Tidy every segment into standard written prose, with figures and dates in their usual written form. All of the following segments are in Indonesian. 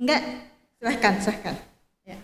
Enggak, silahkan. Ya.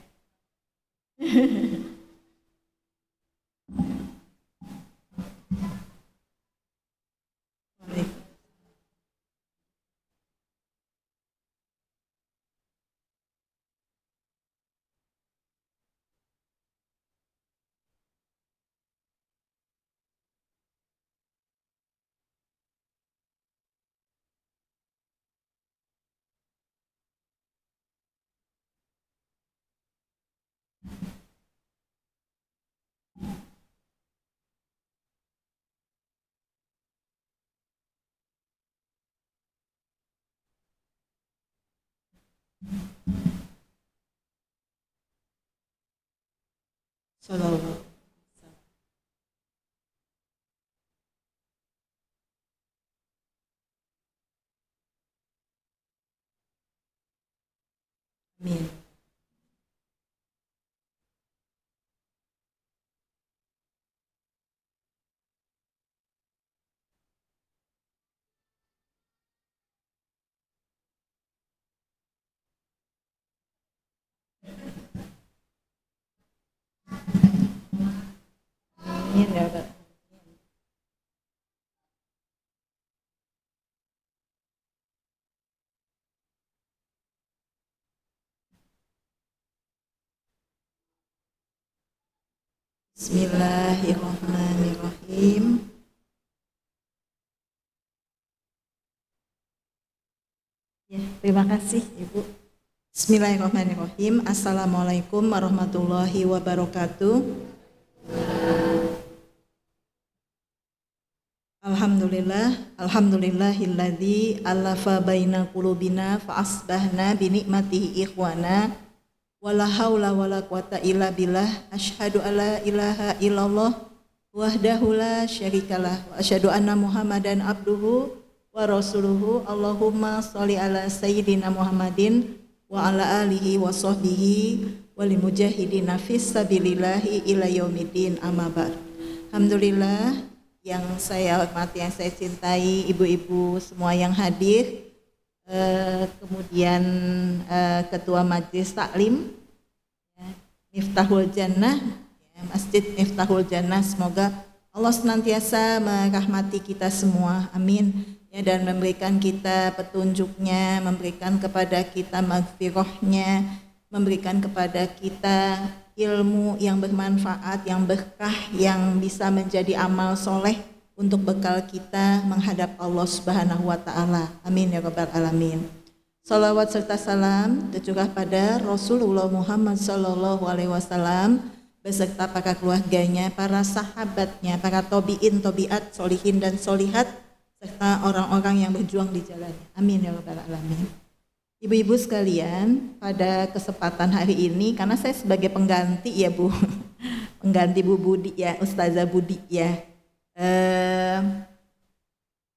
Sallallahu. Amin. Amin ya Rabbal. Bismillahirrahmanirrahim. Ya, terima kasih Ibu. Bismillahirrahmanirrahim. Assalamualaikum warahmatullahi wabarakatuh. Alhamdulillahilladzi alafa baina qulubina fa asbahna bi ni'matihi ikhwana wala haula wala quwata illa billah asyhadu alla ilaha illallah wahdahu la syarikalah wa asyhadu anna muhammadan abduhu wa rasuluhu. Allahumma sholli ala sayyidina Muhammadin wa ala alihi wa sahbihi wal mujahidina fis sabilillahi ila yaumiddin, amma ba'd. Alhamdulillah, yang saya hormati, yang saya cintai, ibu-ibu semua yang hadir, kemudian Ketua Majelis Taklim Miftahul Jannah, Masjid Miftahul Jannah, semoga Allah senantiasa merahmati kita semua, amin ya, dan memberikan kita petunjuknya, memberikan kepada kita maghfirahnya, memberikan kepada kita ilmu yang bermanfaat, yang berkah, yang bisa menjadi amal soleh untuk bekal kita menghadap Allah Subhanahu wa Ta'ala. Amin ya Rabbal Alamin. Salawat serta salam tercurah pada Rasulullah Muhammad Sallallahu Alaihi Wasallam beserta para keluarganya, para sahabatnya, para tobiin, tobiat, solihin dan solihat, serta orang-orang yang berjuang di jalannya. Amin ya Rabbal Alamin. Ibu-ibu sekalian, pada kesempatan hari ini, karena saya sebagai pengganti ya Bu, pengganti Bu Budi ya, Ustazah Budi ya.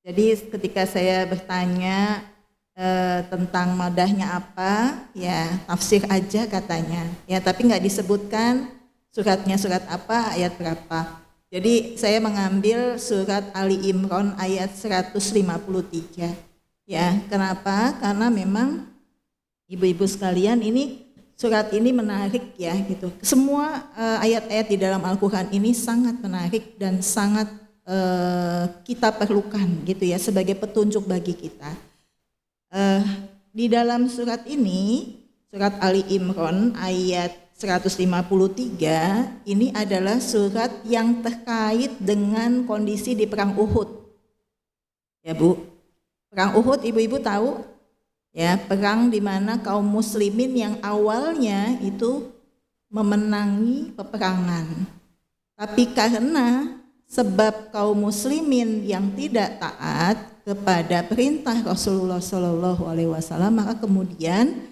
Jadi ketika saya bertanya tentang madahnya apa, ya tafsir aja katanya, ya tapi nggak disebutkan suratnya surat apa, ayat berapa. Jadi saya mengambil surat Ali Imran ayat 153. Ya, kenapa? Karena memang ibu-ibu sekalian, ini surat ini menarik ya gitu. Semua ayat-ayat di dalam Al-Quran ini sangat menarik dan sangat kita perlukan gitu ya, sebagai petunjuk bagi kita. Di dalam surat ini, surat Ali Imran ayat 153, ini adalah surat yang terkait dengan kondisi di Perang Uhud. Ya Bu, Perang Uhud ibu-ibu tahu? Ya, perang di mana kaum muslimin yang awalnya itu memenangi peperangan. Tapi karena sebab kaum muslimin yang tidak taat kepada perintah Rasulullah Shallallahu Alaihi Wasallam, maka kemudian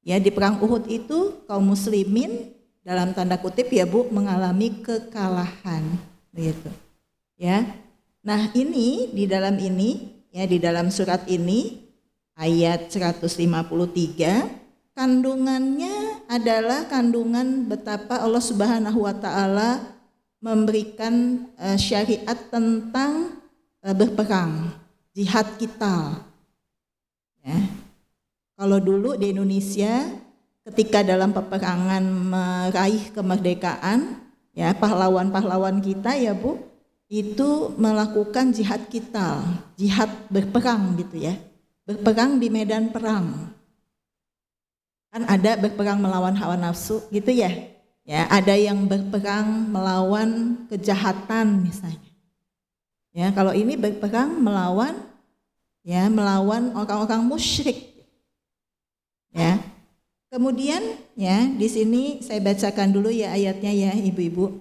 ya di perang Uhud itu kaum muslimin dalam tanda kutip ya Bu mengalami kekalahan, begitu. Ya, nah ini di dalam ini ya, di dalam surat ini ayat 153, kandungannya adalah kandungan betapa Allah Subhanahu wa Ta'ala memberikan syariat tentang berperang, jihad kita. Ya. Kalau dulu di Indonesia ketika dalam peperangan meraih kemerdekaan, ya pahlawan-pahlawan kita ya Bu, itu melakukan jihad qital, jihad berperang gitu ya. Berperang di medan perang. Kan ada berperang melawan hawa nafsu gitu ya. Ya, ada yang berperang melawan kejahatan misalnya. Ya, kalau ini berperang melawan orang-orang musyrik. Ya. Kemudian ya di sini saya bacakan dulu ya ayatnya ya Ibu-ibu.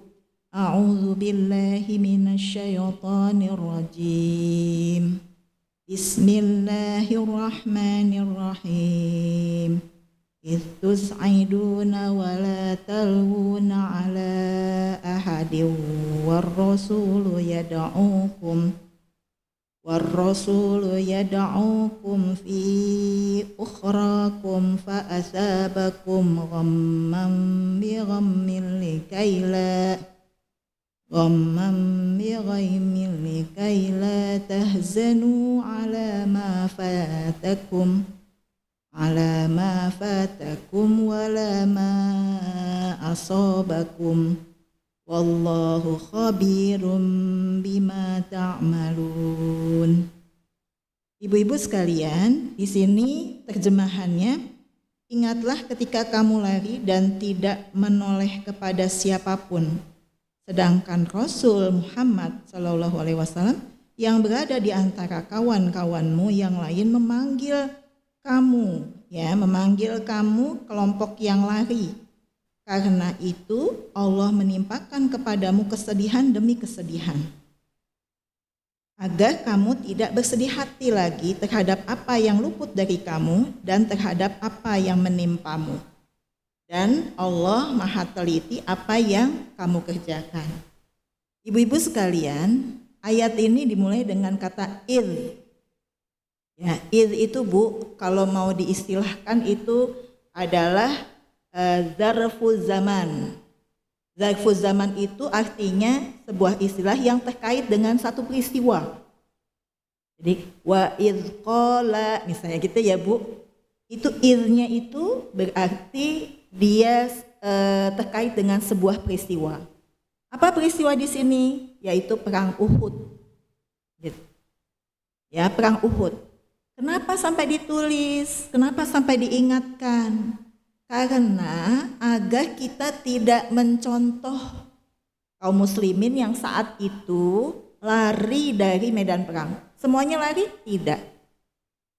A'udzu billahi minasyaitonir rajim. Bismillahirrahmanirrahim. إذ تسعدون ولا تلوون على أحد والرسول يدعوكم في أخراكم فأثابكم غما بغم لكي لا تحزنوا على ما فاتكم ولا ما أصابكم والله خبير بما تعملون. Ibu-ibu sekalian, di sini terjemahannya, ingatlah ketika kamu lari dan tidak menoleh kepada siapapun, sedangkan Rasul Muhammad SAW yang berada di antara kawan-kawanmu yang lain memanggil kamu kelompok yang lari. Karena itu Allah menimpakan kepadamu kesedihan demi kesedihan, agar kamu tidak bersedih hati lagi terhadap apa yang luput dari kamu dan terhadap apa yang menimpamu. Dan Allah Maha teliti apa yang kamu kerjakan. Ibu-ibu sekalian, ayat ini dimulai dengan kata idh. Ya, idh itu Bu, kalau mau diistilahkan itu adalah zarful zaman. Zarful zaman itu artinya sebuah istilah yang terkait dengan satu peristiwa. Jadi wa idh qala misalnya gitu ya Bu. Itu idhnya itu berarti dia terkait dengan sebuah peristiwa. Apa peristiwa di sini? Yaitu perang Uhud. Gitu. Ya, perang Uhud. Kenapa sampai ditulis? Kenapa sampai diingatkan? Karena agar kita tidak mencontoh kaum muslimin yang saat itu lari dari medan perang. Semuanya lari? Tidak.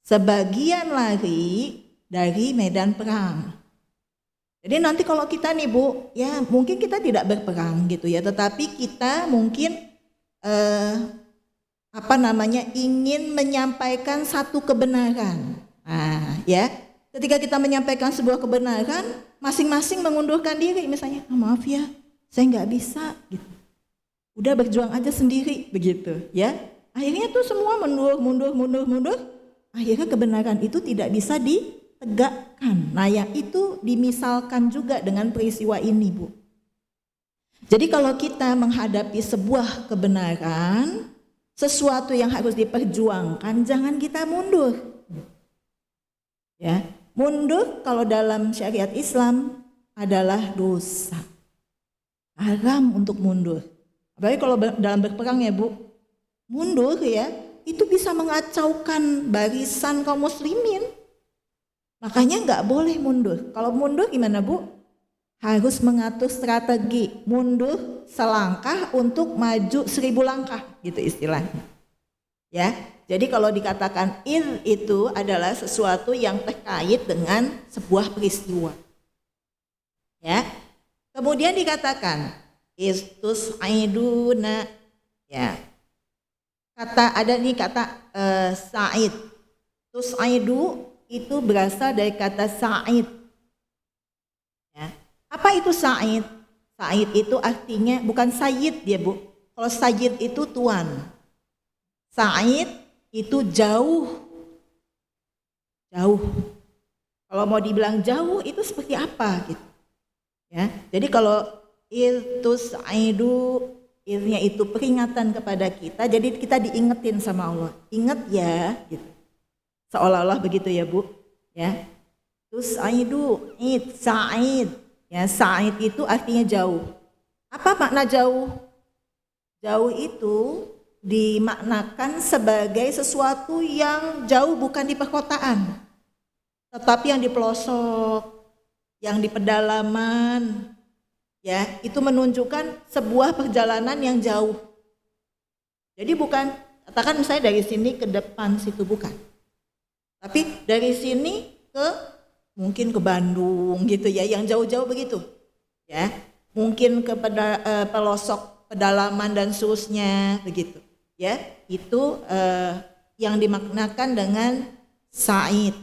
Sebagian lari dari medan perang. Jadi nanti kalau kita nih Bu, ya mungkin kita tidak berperang gitu ya, tetapi kita mungkin ingin menyampaikan satu kebenaran. Nah, ya, ketika kita menyampaikan sebuah kebenaran, masing-masing mengundurkan diri, misalnya, maaf ya, saya nggak bisa, gitu. Udah berjuang aja sendiri, begitu, ya. Akhirnya tuh semua mundur. Akhirnya kebenaran itu tidak bisa ditegakkan. Nah, yang itu dimisalkan juga dengan peristiwa ini, Bu. Jadi kalau kita menghadapi sebuah kebenaran, sesuatu yang harus diperjuangkan, jangan kita mundur. Ya, mundur kalau dalam syariat Islam adalah dosa. Haram untuk mundur. Apalagi kalau dalam berperang ya Bu, mundur ya, itu bisa mengacaukan barisan kaum muslimin. Makanya nggak boleh mundur. Kalau mundur gimana Bu? Harus mengatur strategi, mundur selangkah untuk maju 1000 langkah, gitu istilahnya. Ya, jadi kalau dikatakan idh itu adalah sesuatu yang terkait dengan sebuah peristiwa. Ya, kemudian dikatakan istus'aiduna, ya, ada sa'id. Tus'aidu itu berasal dari kata sa'id. Ya. Apa itu sa'id? Sa'id itu artinya bukan sayyid ya Bu. Kalau sayyid itu tuan. Sa'id itu jauh. Kalau mau dibilang jauh itu seperti apa gitu. Ya. Jadi kalau tus'aidu, idnya itu peringatan kepada kita, jadi kita diingetin sama Allah. Ingat ya gitu. Seolah-olah begitu ya Bu. Ya. Tusaidu, sa'id. Ya, sa'id itu artinya jauh. Apa makna jauh? Jauh itu dimaknakan sebagai sesuatu yang jauh bukan di perkotaan, tetapi yang di pelosok, yang di pedalaman. Ya, itu menunjukkan sebuah perjalanan yang jauh. Jadi bukan, katakan misalnya dari sini ke depan situ, bukan. Tapi dari sini ke mungkin ke Bandung gitu ya, yang jauh-jauh begitu. Ya, mungkin ke pelosok pedalaman dan seterusnya begitu. Ya, itu yang dimaknakan dengan sa'id.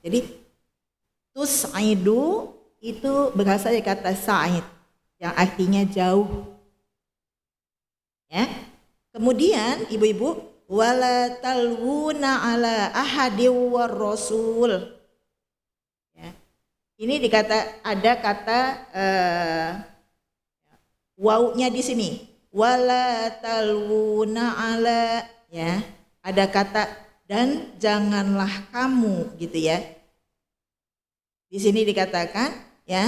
Jadi tusaidu itu berasal dari kata sa'id yang artinya jauh. Ya. Kemudian ibu-ibu, wala talwuna ala ahadi war rasul. Ya. Ini ada kata wawunya di sini. Wala talwuna ala, ya. Ada kata dan janganlah kamu gitu ya. Di sini dikatakan ya,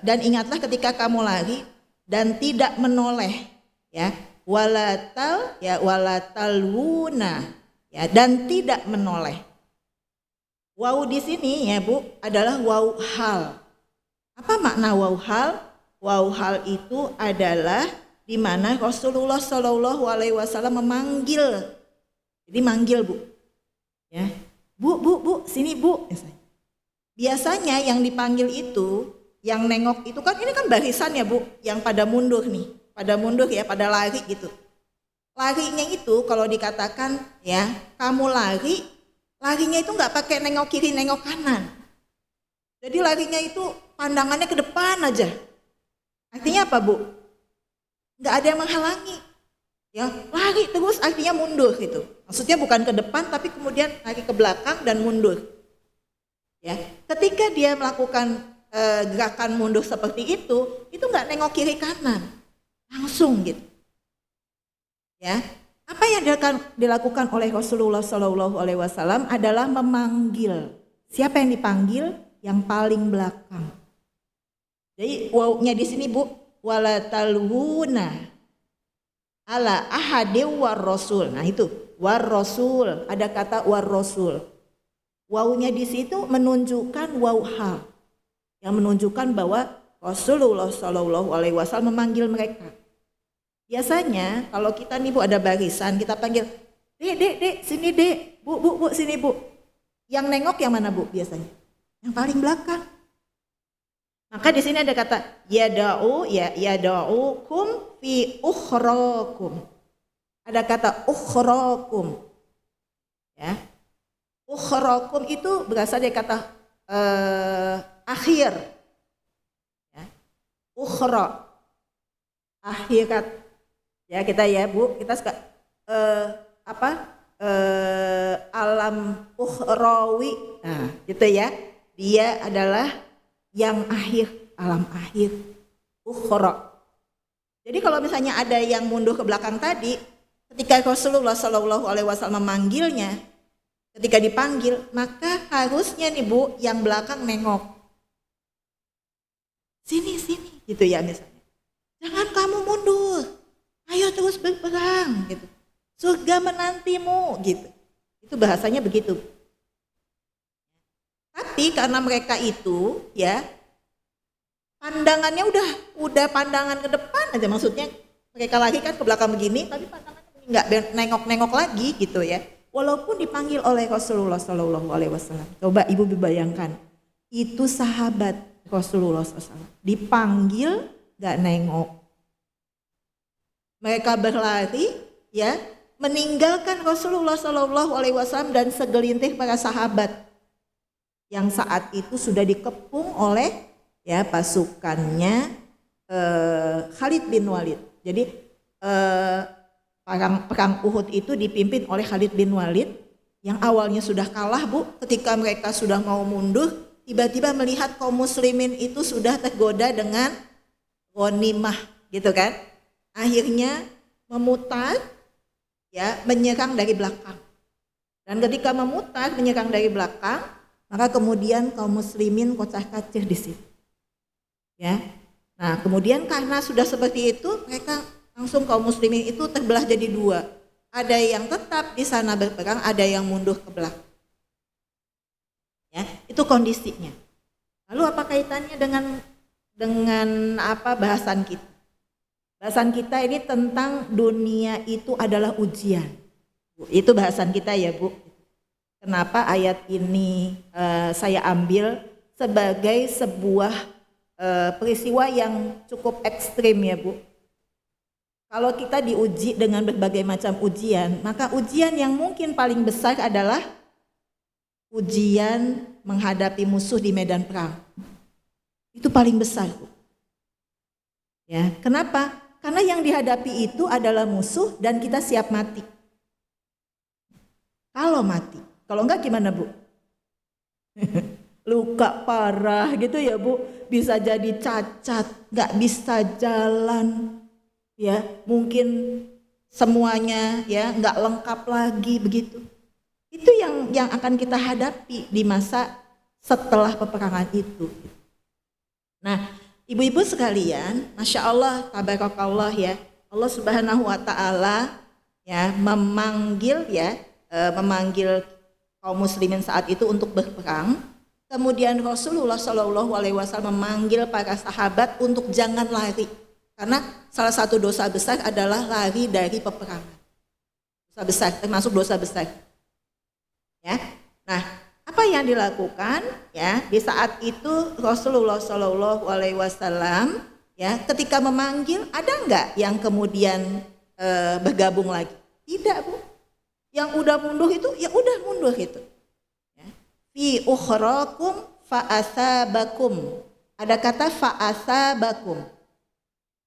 dan ingatlah ketika kamu lari dan tidak menoleh, ya. Walatalwuna, ya, dan tidak menoleh. Waw di sini ya Bu adalah waw hal. Apa makna waw hal? Waw hal itu adalah di mana Rasulullah Shallallahu Alaihi Wasallam memanggil. Jadi manggil Bu, ya, bu, sini Bu. Biasanya yang dipanggil itu, yang nengok itu kan, ini kan barisan ya Bu, yang pada mundur nih, pada mundur ya, pada lari gitu. Larinya itu kalau dikatakan ya, kamu larinya itu nggak pakai nengok kiri, nengok kanan. Jadi larinya itu pandangannya ke depan aja. Artinya apa Bu? Nggak ada yang menghalangi. Ya, lari terus artinya mundur gitu. Maksudnya bukan ke depan tapi kemudian lari ke belakang dan mundur. Ya, ketika dia melakukan gerakan mundur seperti itu nggak nengok kiri kanan, langsung gitu. Ya, apa yang dilakukan oleh Rasulullah Shallallahu Alaihi Wasallam adalah memanggil. Siapa yang dipanggil? Yang paling belakang. Jadi wawnya di sini Bu, wala talwuna ala ahadi war rasul. Nah itu war rasul, ada kata war rasul. Wawnya di situ menunjukkan waw hal, yang menunjukkan bahwa Rasulullah Shallallahu Alaihi Wasallam memanggil mereka. Biasanya kalau kita nih Bu ada barisan, kita panggil, dek, sini dek, bu, sini Bu. Yang nengok yang mana Bu biasanya? Yang paling belakang. Maka di sini ada kata yada'ukum fi ukhrakum. Ada kata ukhrakum. Ya. Ukhrakum itu berasal dari kata akhir. Ya. Ukhra. Akhirat. Ya kita ya Bu, kita suka alam ukhrawi. Nah, gitu ya. Dia adalah yang akhir, alam akhir, ukhra. Jadi kalau misalnya ada yang mundur ke belakang tadi, ketika Rasulullah Shallallahu Alaihi Wasallam memanggilnya, ketika dipanggil, maka harusnya nih Bu, yang belakang nengok, sini, gitu ya misalnya. Jangan kamu mundur, ayo terus berperang, gitu. Surga menantimu, gitu. Itu bahasanya begitu. Tapi karena mereka itu ya pandangannya udah pandangan ke depan aja, maksudnya mereka lagi kan ke belakang begini tapi pandangannya nggak nengok-nengok lagi gitu ya. Walaupun dipanggil oleh Rasulullah Shallallahu Alaihi Wasallam. Coba Ibu bayangkan, itu sahabat Rasulullah SAW dipanggil nggak nengok. Mereka berlari ya meninggalkan Rasulullah Shallallahu Alaihi Wasallam dan segelintir para sahabat yang saat itu sudah dikepung oleh ya pasukannya Khalid bin Walid. Jadi perang Uhud itu dipimpin oleh Khalid bin Walid yang awalnya sudah kalah Bu, ketika mereka sudah mau mundur, tiba-tiba melihat kaum muslimin itu sudah tergoda dengan ghanimah gitu kan. Akhirnya memutar ya menyerang dari belakang. Dan ketika memutar menyerang dari belakang, Maka kemudian kaum muslimin kocak-kacir di situ. Ya. Nah, kemudian karena sudah seperti itu, mereka langsung kaum muslimin itu terbelah jadi dua. Ada yang tetap di sana berperang, ada yang mundur ke belakang. Ya, itu kondisinya. Lalu apa kaitannya dengan apa bahasan kita? Bahasan kita ini tentang dunia itu adalah ujian. Itu bahasan kita ya, Bu. Kenapa ayat ini saya ambil sebagai sebuah peristiwa yang cukup ekstrim ya, Bu. Kalau kita diuji dengan berbagai macam ujian, maka ujian yang mungkin paling besar adalah ujian menghadapi musuh di medan perang. Itu paling besar, Bu. Ya, kenapa? Karena yang dihadapi itu adalah musuh dan kita siap mati. Kalau mati, kalau enggak gimana, Bu? Luka parah gitu ya, Bu. Bisa jadi cacat, enggak bisa jalan. Ya, mungkin semuanya ya enggak lengkap lagi begitu. Itu yang akan kita hadapi di masa setelah peperangan itu. Nah, ibu-ibu sekalian, Masya Allah, tabarakallah ya, Allah Subhanahu wa Ta'ala ya memanggil kaum muslimin saat itu untuk berperang. Kemudian Rasulullah Shallallahu Alaihi Wasallam memanggil para sahabat untuk jangan lari, karena salah satu dosa besar adalah lari dari peperangan. Dosa besar, termasuk dosa besar. Ya, nah apa yang dilakukan ya di saat itu Rasulullah Shallallahu Alaihi Wasallam ya ketika memanggil ada nggak yang kemudian bergabung lagi? Tidak, Bu. Yang udah mundur itu ya udah mundur itu. Ya. Fi ukhrakum fa asabakum. Ada kata fa asabakum.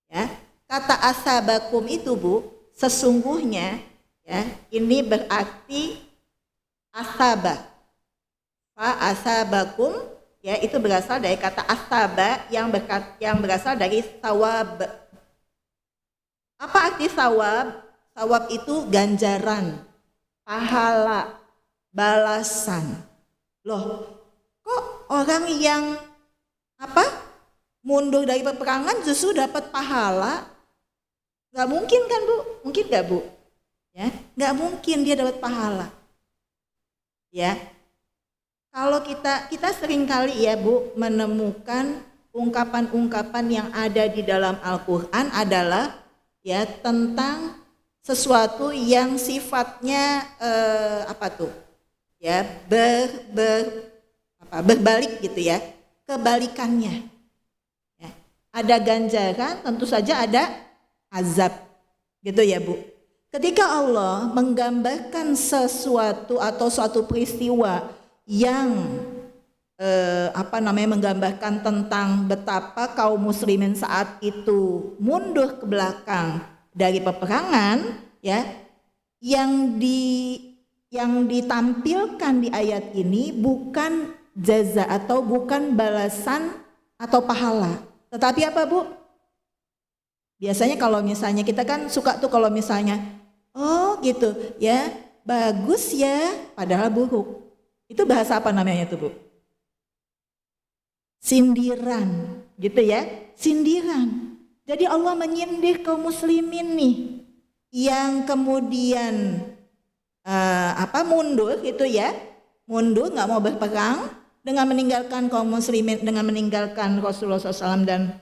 Ya, kata asabakum itu, Bu, sesungguhnya ya ini berarti asaba. Fa asabakum ya itu berasal dari kata asaba yang berasal dari sawab. Apa arti sawab? Sawab itu ganjaran, pahala, balasan. Loh, kok orang yang mundur dari peperangan justru dapat pahala? Gak mungkin kan, Bu? Mungkin gak, Bu? Ya, gak mungkin dia dapat pahala. Ya, kalau kita sering kali ya, Bu, menemukan ungkapan-ungkapan yang ada di dalam Al-Quran adalah ya tentang sesuatu yang sifatnya ya berbalik gitu ya, kebalikannya. Ya, ada ganjaran, tentu saja ada azab, gitu ya, Bu. Ketika Allah menggambarkan sesuatu atau suatu peristiwa yang menggambarkan tentang betapa kaum muslimin saat itu mundur ke belakang dari peperangan, ya, yang ditampilkan di ayat ini bukan jaza atau bukan balasan atau pahala, tetapi apa, Bu? Biasanya kalau misalnya kita kan suka tuh kalau misalnya oh gitu ya, bagus ya, padahal buruk. Itu bahasa apa namanya itu, Bu? Sindiran, gitu ya, sindiran. Jadi Allah menyindir kaum muslimin nih, yang kemudian mundur gitu ya, mundur nggak mau berperang dengan meninggalkan kaum muslimin, dengan meninggalkan Rasulullah SAW dan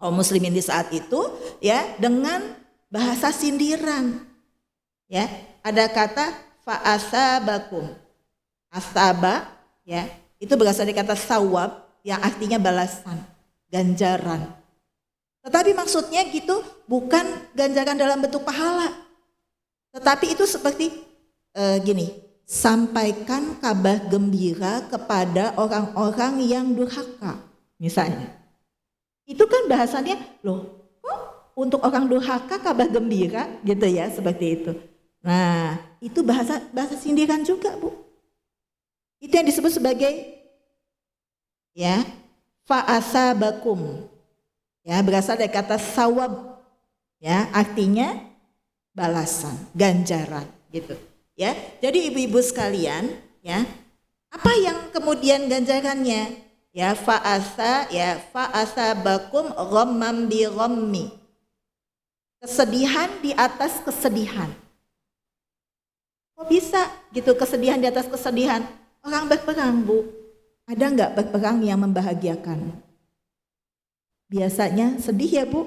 kaum muslimin di saat itu, ya, dengan bahasa sindiran, ya, ada kata fa'asabakum. Asaba ya itu berasal dari kata sawab yang artinya balasan, ganjaran. Tetapi maksudnya gitu bukan ganjaran dalam bentuk pahala, tetapi itu seperti gini, sampaikan kabar gembira kepada orang-orang yang durhaka misalnya. Itu kan bahasanya loh, kok untuk orang durhaka kabar gembira gitu ya, seperti itu. Nah itu bahasa sindiran juga, Bu. Itu yang disebut sebagai ya fa'asabakum, ya, berasal dari kata sawab, ya, artinya balasan, ganjaran gitu ya. Jadi ibu-ibu sekalian ya, Apa yang kemudian ganjarannya? Fa'asa bakum ghammam bi ghammi. Kesedihan di atas kesedihan. Kok bisa gitu kesedihan di atas kesedihan? Orang berperang, Bu. Ada nggak berperang yang membahagiakan? Biasanya sedih ya, Bu.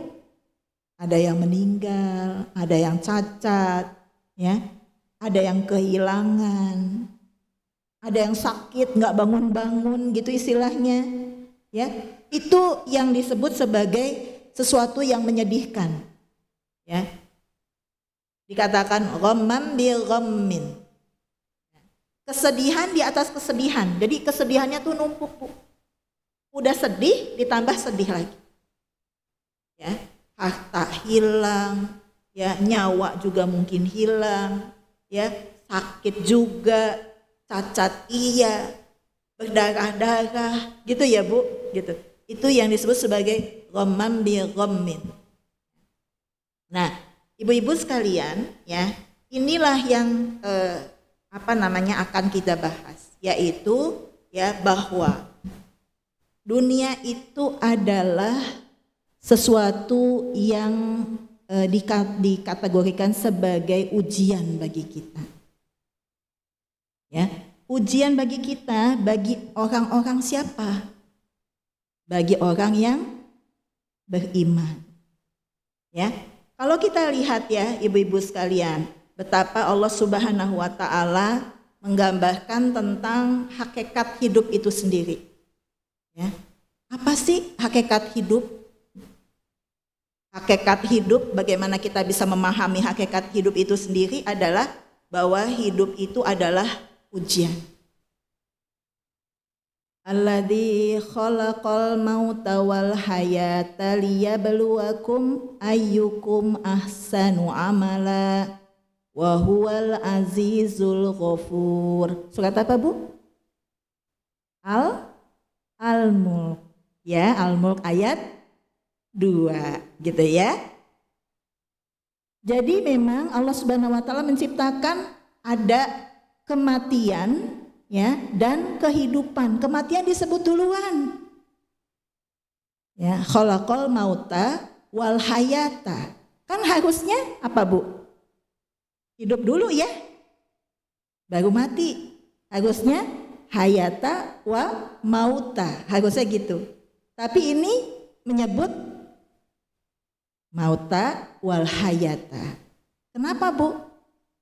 Ada yang meninggal, ada yang cacat, ya. Ada yang kehilangan. Ada yang sakit, nggak bangun-bangun gitu istilahnya. Ya, itu yang disebut sebagai sesuatu yang menyedihkan. Ya. Dikatakan ghammam bi ghammin. Kesedihan di atas kesedihan. Jadi kesedihannya tuh numpuk, Bu. Udah sedih ditambah sedih lagi. Ya, harta hilang, ya, nyawa juga mungkin hilang, ya, sakit juga, cacat iya, berdarah-darah, gitu ya, Bu, gitu. Itu yang disebut sebagai ghammam bi ghammin. Nah, ibu-ibu sekalian, ya, inilah yang akan kita bahas, yaitu ya bahwa dunia itu adalah sesuatu yang dikategorikan sebagai ujian bagi kita. Ya, ujian bagi kita, bagi orang-orang siapa? Bagi orang yang beriman. Ya. Kalau kita lihat ya ibu-ibu sekalian, betapa Allah Subhanahu wa taala menggambarkan tentang hakikat hidup itu sendiri. Ya. Apa sih hakikat hidup? Hakikat hidup, bagaimana kita bisa memahami hakikat hidup itu sendiri adalah bahwa hidup itu adalah ujian. Alladzi khalaqal mauta wal hayata liyabluwakum ayyukum ahsanu amala wa huwal azizul ghafur. Surat apa, Bu? Al-Mulk. Ya, Al-Mulk ayat 2 gitu ya. Jadi memang Allah Subhanahu wa taala menciptakan ada kematian, ya, dan kehidupan. Kematian disebut duluan. Ya, khalaqal mauta wal hayata. Kan harusnya apa, Bu? Hidup dulu ya. Baru mati. Harusnya hayata wa mauta. Harusnya gitu. Tapi ini menyebut mauta wal hayata. Kenapa, Bu?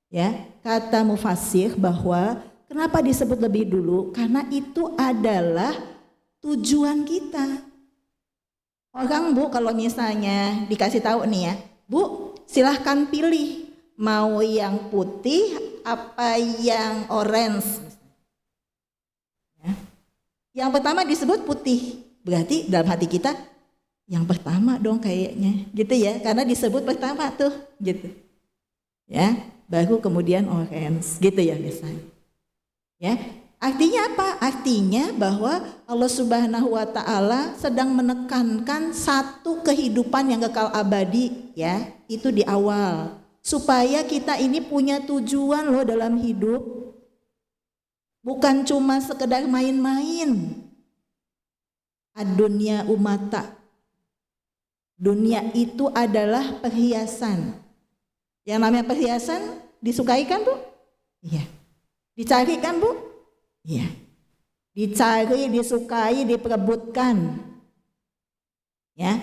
Ya, kata mufassir bahwa kenapa disebut lebih dulu? Karena itu adalah tujuan kita. Orang, Bu, kalau misalnya dikasih tahu nih ya, Bu, silahkan pilih mau yang putih apa yang orange. Ya. Yang pertama disebut putih, berarti dalam hati kita yang pertama dong kayaknya, gitu ya, karena disebut pertama tuh, gitu. Ya, baru kemudian orange, gitu ya misalnya. Ya, artinya apa? Artinya bahwa Allah Subhanahu wa taala sedang menekankan satu kehidupan yang kekal abadi, ya, itu di awal. Supaya kita ini punya tujuan loh dalam hidup. Bukan cuma sekedar main-main. Ad-dunya umata. Dunia itu adalah perhiasan. Yang namanya perhiasan disukai kan, Bu? Iya. Dicari kan, Bu? Iya. Dicari, disukai, diperebutkan. Ya.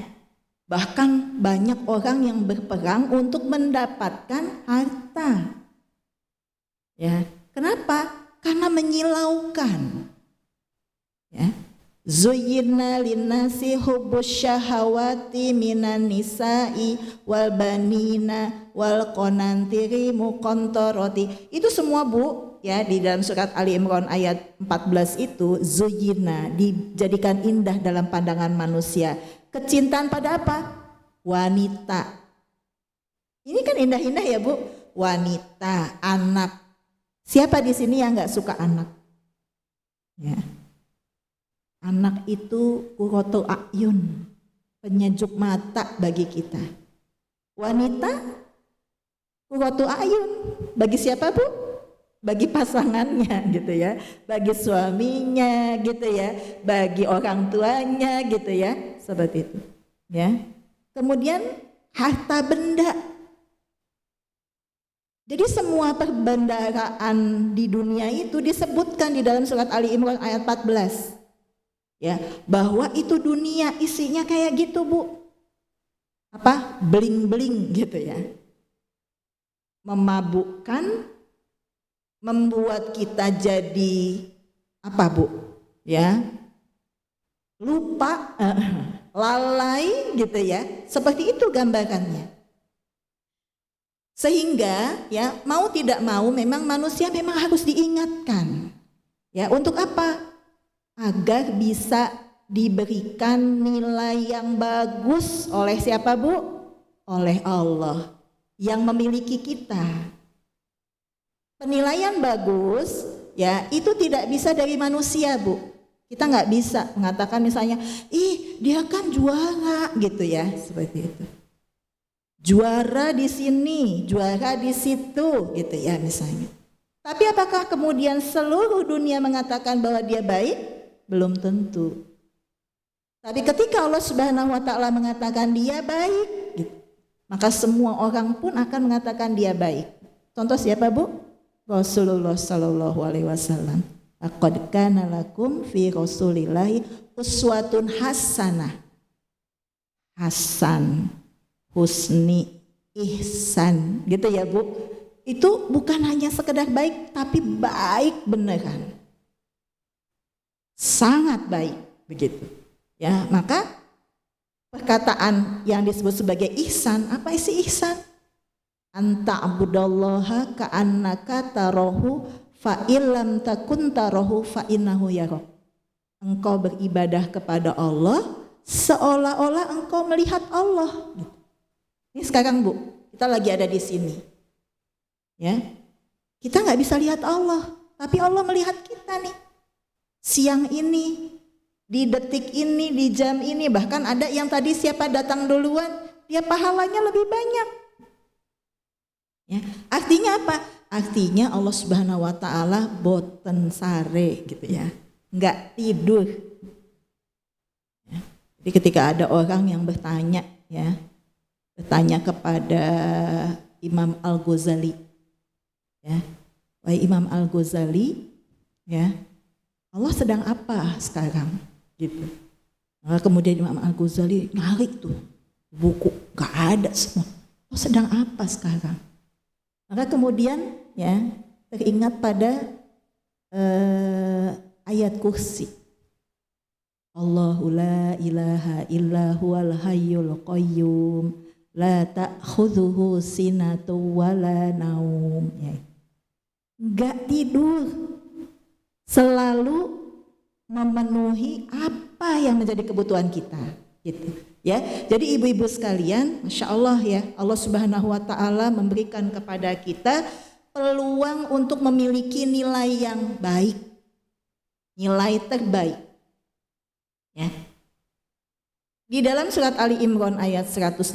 Bahkan banyak orang yang berperang untuk mendapatkan harta. Ya. Kenapa? Karena menyilaukan. Ya. Zuyyina linnasi hubbus syahawati minan nisa'i wal banina wal qanantiri muqantarati. Itu semua, Bu, ya, di dalam surat Ali Imran ayat 14 itu zuyyina, dijadikan indah dalam pandangan manusia. Kecintaan pada apa? Wanita. Ini kan indah-indah ya, Bu. Wanita, anak. Siapa di sini yang enggak suka anak? Ya. Anak itu qurratu a'yun, penyejuk mata bagi kita. Wanita qurratu a'yun bagi siapa, Bu? bagi pasangannya gitu ya, bagi suaminya gitu ya, bagi orang tuanya gitu ya, seperti itu ya. Kemudian harta benda. Jadi semua perbendaharaan di dunia itu disebutkan di dalam surat Ali Imran ayat 14 ya, bahwa itu dunia isinya kayak gitu Bu, apa, bling-bling gitu ya, memabukkan, membuat kita jadi apa Bu ya, lupa, lalai gitu ya, seperti itu gambarannya. Sehingga ya mau tidak mau memang manusia memang harus diingatkan ya, untuk apa? Agar bisa diberikan nilai yang bagus oleh siapa Bu? Oleh Allah yang memiliki kita. Penilaian bagus ya itu tidak bisa dari manusia Bu. Kita nggak bisa mengatakan misalnya, ih dia kan juara gitu ya, seperti itu. Juara di sini, juara di situ gitu ya misalnya. Tapi apakah kemudian seluruh dunia mengatakan bahwa dia baik? Belum tentu. Tapi ketika Allah Subhanahu wa taala mengatakan dia baik, gitu, maka semua orang pun akan mengatakan dia baik. Contoh siapa Bu? Rasulullah sallallahu alaihi wasallam. Laqad kana lakum fi Rasulillahi uswatun hasanah. Hasan, husni, ihsan, gitu ya Bu. Itu bukan hanya sekedar baik, tapi baik beneran. Sangat baik begitu. Ya, maka perkataan yang disebut sebagai ihsan, apa isi ihsan? Anta abudallaha ka'annaka tarahu fa illam takun tarahu fa innahu yarok. Engkau beribadah kepada Allah seolah-olah engkau melihat Allah. Ini sekarang Bu, kita lagi ada di sini. Ya. Kita nggak bisa lihat Allah, tapi Allah melihat kita nih. Siang ini, di detik ini, di jam ini, bahkan ada yang tadi siapa datang duluan, dia pahalanya lebih banyak. Ya, artinya apa? Artinya Allah Subhanahu wa taala boten sare gitu ya. Enggak tidur. Ya. Jadi ketika ada orang yang bertanya ya, bertanya kepada Imam Al-Ghazali. Ya. Wahai Imam Al-Ghazali, ya. Allah sedang apa sekarang? Gitu. Nah, kemudian Imam Al-Ghazali narik tuh buku, enggak ada semua. Allah sedang apa sekarang? Maka kemudian ya teringat pada ayat kursi. Allahu la ilaha illa huwal hayyul qayyum la ta'khudhuhu sinatun wala naum. Ya. Enggak tidur. Selalu memenuhi apa yang menjadi kebutuhan kita. Gitu. Ya, jadi ibu-ibu sekalian, Masya Allah ya, Allah Subhanahu wa taala memberikan kepada kita peluang untuk memiliki nilai yang baik, nilai terbaik. Ya. Di dalam surat Ali Imran ayat 185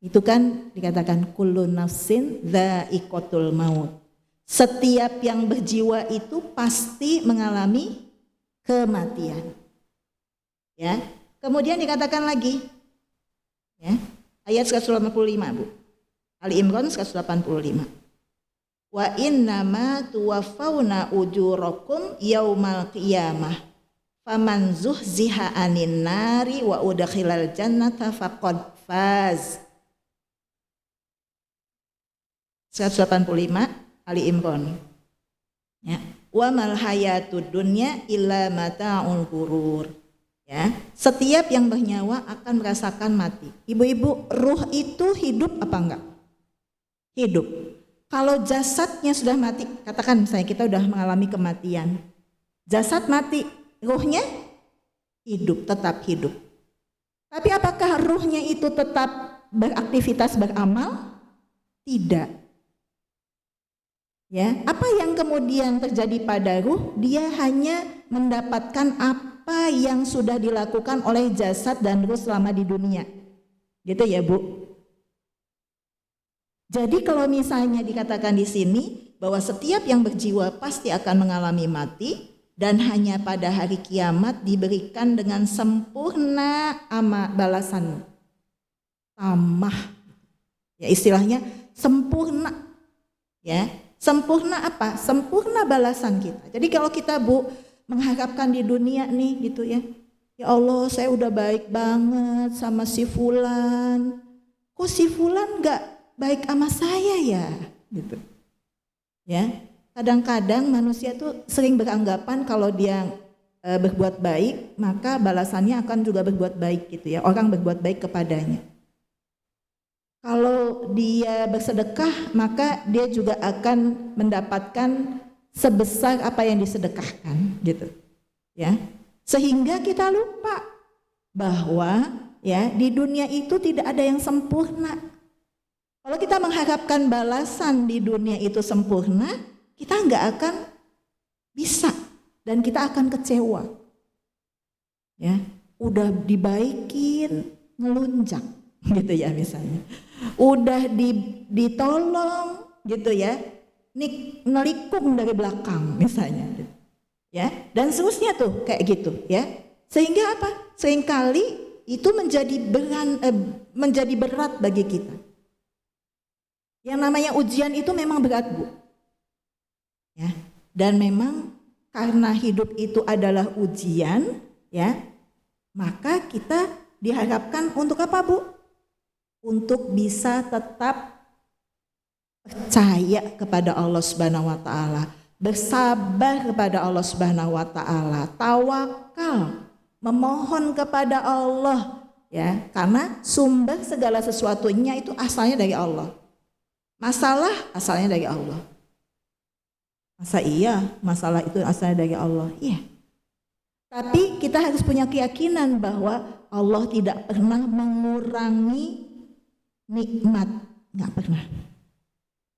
itu kan dikatakan kullu nafsin dha'iqatul maut. Setiap yang berjiwa itu pasti mengalami kematian. Ya. Kemudian dikatakan lagi ya, ayat 185 Bu. Ali Imran 185. Wa innama tuwaffawna ujurakum yaumal qiyamah. Faman zuhziha 'anin nari wa udkhilal jannata faqad faz. 185 Ali Imran. Ya. Wa mal hayatud dunya illa mata'ul ghurur. Ya, setiap yang bernyawa akan merasakan mati. Ibu-ibu, ruh itu hidup apa enggak? Hidup. Kalau jasadnya sudah mati, katakan misalnya kita sudah mengalami kematian. Jasad mati, ruhnya hidup, tetap hidup. Tapi apakah ruhnya itu tetap beraktivitas beramal? Tidak. Ya, apa yang kemudian terjadi pada ruh? Dia hanya mendapatkan apa yang sudah dilakukan oleh jasad dan ruh selama di dunia. Gitu ya Bu. Jadi kalau misalnya dikatakan di sini bahwa setiap yang berjiwa pasti akan mengalami mati dan hanya pada hari kiamat diberikan dengan sempurna balasanmu. Tamah. Ya istilahnya sempurna. Ya, sempurna apa? Sempurna balasan kita. Jadi kalau kita mengharapkan di dunia nih gitu ya. Ya Allah, saya udah baik banget sama si fulan. Kok si fulan enggak baik sama saya ya? Gitu. Ya. Kadang-kadang manusia tuh sering beranggapan kalau dia berbuat baik, maka balasannya akan juga berbuat baik gitu ya. Orang berbuat baik kepadanya. Kalau dia bersedekah, maka dia juga akan mendapatkan sebesar apa yang disedekahkan gitu. Ya. Sehingga kita lupa bahwa ya di dunia itu tidak ada yang sempurna. Kalau kita mengharapkan balasan di dunia itu sempurna, kita nggak akan bisa dan kita akan kecewa. Ya, udah dibaikin ngelunjak gitu ya misalnya. Udah ditolong gitu ya, nelikung dari belakang misalnya. Ya, dan seterusnya tuh kayak gitu ya. Sehingga apa? Seringkali itu menjadi berat bagi kita. Yang namanya ujian itu memang berat, Bu. Ya. Dan memang karena hidup itu adalah ujian, ya. Maka kita diharapkan untuk apa, Bu? Untuk bisa tetap percaya kepada Allah Subhanahu wa taala. Bersabar kepada Allah Subhanahu wa taala, tawakal, memohon kepada Allah ya, karena sumber segala sesuatunya itu asalnya dari Allah. Masalah asalnya dari Allah. Masa iya masalah itu asalnya dari Allah? Iya. Tapi kita harus punya keyakinan bahwa Allah tidak pernah mengurangi nikmat, enggak pernah.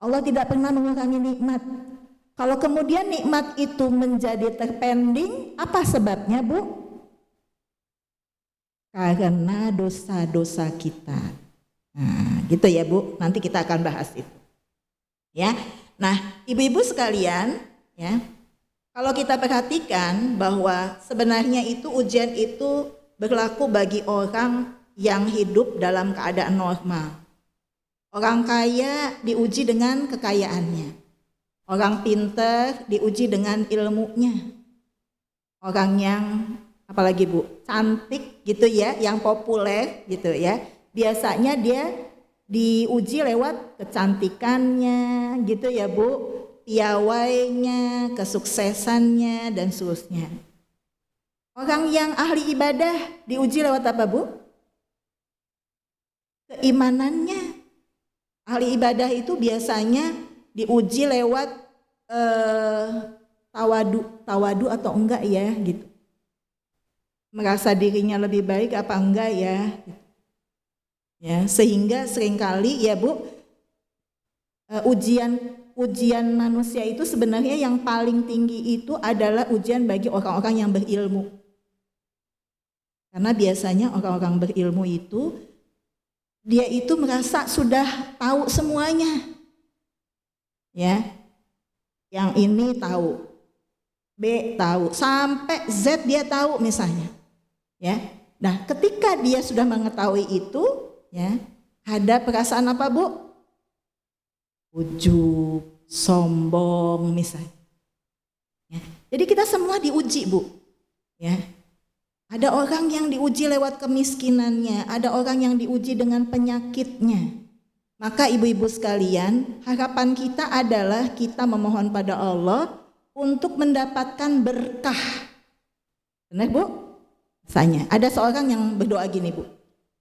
Allah tidak pernah mengurangi nikmat. Kalau kemudian nikmat itu menjadi terpending, apa sebabnya, Bu? Karena dosa-dosa kita. Nah, gitu ya, Bu. Nanti kita akan bahas itu. Ya. Nah, ibu-ibu sekalian, ya. Kalau kita perhatikan bahwa sebenarnya itu ujian itu berlaku bagi orang yang hidup dalam keadaan normal. Orang kaya diuji dengan kekayaannya. Orang pintar diuji dengan ilmunya. Orang yang apalagi Bu, cantik gitu ya, yang populer gitu ya. Biasanya dia diuji lewat kecantikannya gitu ya Bu, piawainya, kesuksesannya dan seterusnya. Orang yang ahli ibadah diuji lewat apa, Bu? Keimanannya. Ahli ibadah itu biasanya diuji lewat tawadu atau enggak ya gitu. Merasa dirinya lebih baik apa enggak ya gitu. Ya, sehingga seringkali ya Bu, ujian manusia itu sebenarnya yang paling tinggi itu adalah ujian bagi orang-orang yang berilmu. Karena biasanya orang-orang berilmu itu dia itu merasa sudah tahu semuanya. Ya. Yang ini tahu, B tahu, sampai Z dia tahu misalnya. Ya. Nah, ketika dia sudah mengetahui itu, ya, ada perasaan apa, Bu? Ujub, sombong misalnya. Ya. Jadi kita semua diuji, Bu. Ya. Ada orang yang diuji lewat kemiskinannya, ada orang yang diuji dengan penyakitnya. Maka ibu-ibu sekalian, harapan kita adalah kita memohon pada Allah untuk mendapatkan berkah. Benar, Bu? Misalnya, ada seorang yang berdoa gini, Bu.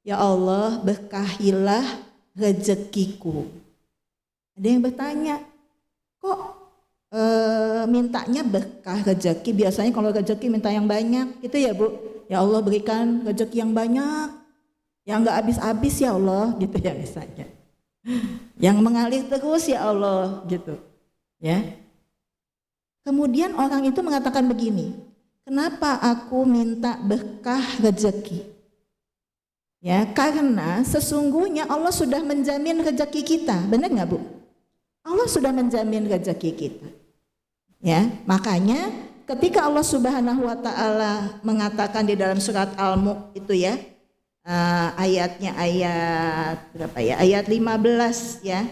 Ya Allah, berkahilah rezekiku. Ada yang bertanya, kok mintanya berkah rezeki? Biasanya kalau rezeki minta yang banyak, gitu ya, Bu. Ya Allah, berikan rezeki yang banyak, yang enggak habis-habis ya Allah, gitu ya misalnya. Yang mengalir terus ya Allah, gitu. Ya. Kemudian orang itu mengatakan begini, kenapa aku minta berkah rezeki? Ya, karena sesungguhnya Allah sudah menjamin rezeki kita, benar nggak Bu? Allah sudah menjamin rezeki kita. Ya, makanya ketika Allah Subhanahu wa taala mengatakan di dalam surat Al-Mulk itu ya, ayatnya ayat berapa ya? Ayat 15 ya.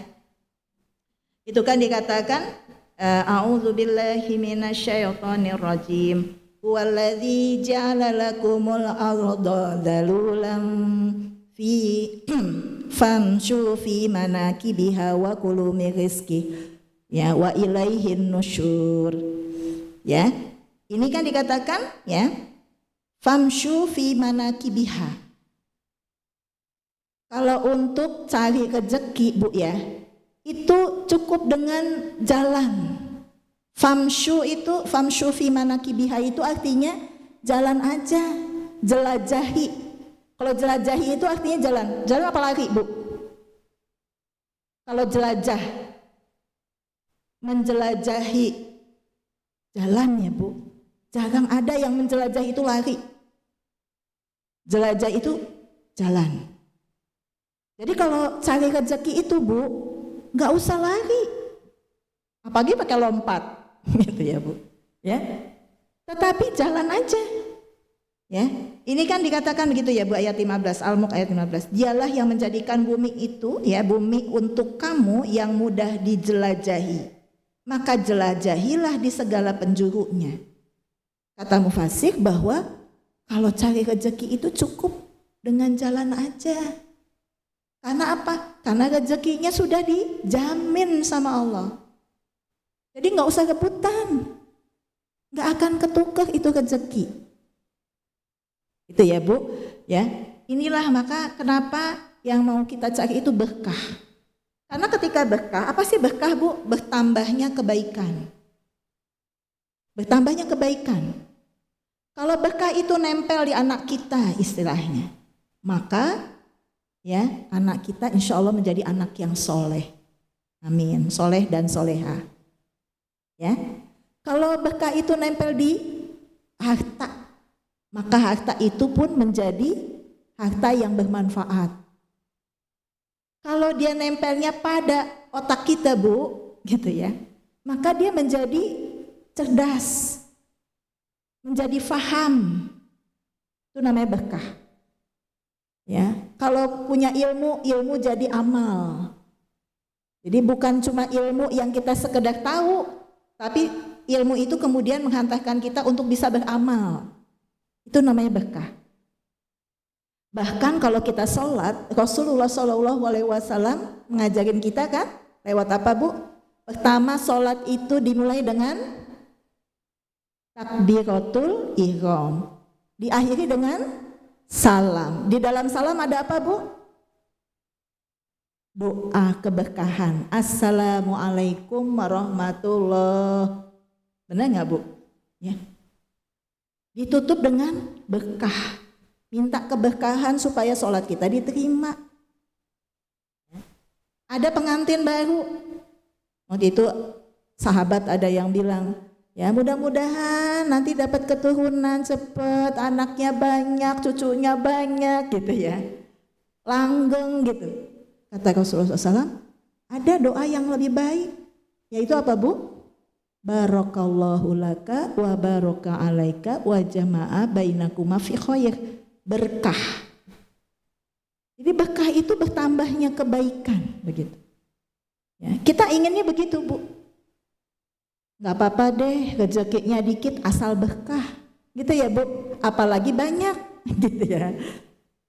Itu kan dikatakan a'udzubillahi minasyaitonir rajim. Huwallazi ja'ala lakumul arda dalulan fi famshu fi manakibiha wa kulu min rizqi ya wa ilaihin nusyur. Ya. Ini kan dikatakan ya, famshu fi manakibiha. Kalau untuk cari rezeki Bu ya, itu cukup dengan jalan. Famshu fi manakibiha itu artinya jalan aja, jelajahi. Kalau jelajahi itu artinya jalan. Jalan apa lari, Bu? Kalau jelajah, menjelajahi jalannya, Bu. Jarang ada yang menjelajah itu lari. Jelajah itu jalan. Jadi kalau cari rezeki itu, Bu, nggak usah lari. Apalagi pakai lompat, gitu ya, Bu. Ya. Tetapi jalan aja. Ya. Ini kan dikatakan begitu ya Bu, ayat 15, Al-Mulk ayat 15. Dialah yang menjadikan bumi itu ya, bumi untuk kamu yang mudah dijelajahi. Maka jelajahilah di segala penjurunya. Kata mufasir bahwa kalau cari rezeki itu cukup dengan jalan aja. Karena apa? Karena rezekinya sudah dijamin sama Allah. Jadi nggak usah rebutan, nggak akan ketukar itu rezeki. Itu ya Bu, ya. Inilah maka kenapa yang mau kita cari itu berkah. Karena ketika berkah, apa sih berkah Bu? Bertambahnya kebaikan. Bertambahnya kebaikan. Kalau berkah itu nempel di anak kita istilahnya, maka ya anak kita insya Allah menjadi anak yang soleh. Amin. Soleh dan soleha. Ya. Kalau berkah itu nempel di harta, maka harta itu pun menjadi harta yang bermanfaat. Kalau dia nempelnya pada otak kita Bu, gitu ya, maka dia menjadi cerdas, menjadi faham. Itu namanya berkah. Ya, kalau punya ilmu, ilmu jadi amal. Jadi bukan cuma ilmu yang kita sekedar tahu, tapi ilmu itu kemudian menghantarkan kita untuk bisa beramal. Itu namanya berkah. Bahkan kalau kita sholat, Rasulullah SAW mengajarin kita kan, lewat apa Bu? Pertama sholat itu dimulai dengan takbiratul ihram, diakhiri dengan salam. Di dalam salam ada apa Bu? Doa keberkahan. Assalamualaikum warahmatullahi. Benar nggak Bu? Ya. Ditutup dengan berkah. Minta keberkahan supaya sholat kita diterima. Ada pengantin baru. Waktu itu sahabat ada yang bilang, ya mudah-mudahan nanti dapat keturunan cepat, anaknya banyak, cucunya banyak gitu ya. Langgeng gitu. Kata Rasulullah SAW, ada doa yang lebih baik. Yaitu apa Bu? Barakallahu laka wa baraka alaika wa jama'a bainakuma fi khair. Berkah. Jadi berkah itu bertambahnya kebaikan begitu. Ya, kita inginnya begitu Bu. Gak apa-apa deh rezekinya dikit asal berkah. Gitu ya Bu. Apalagi banyak gitu ya.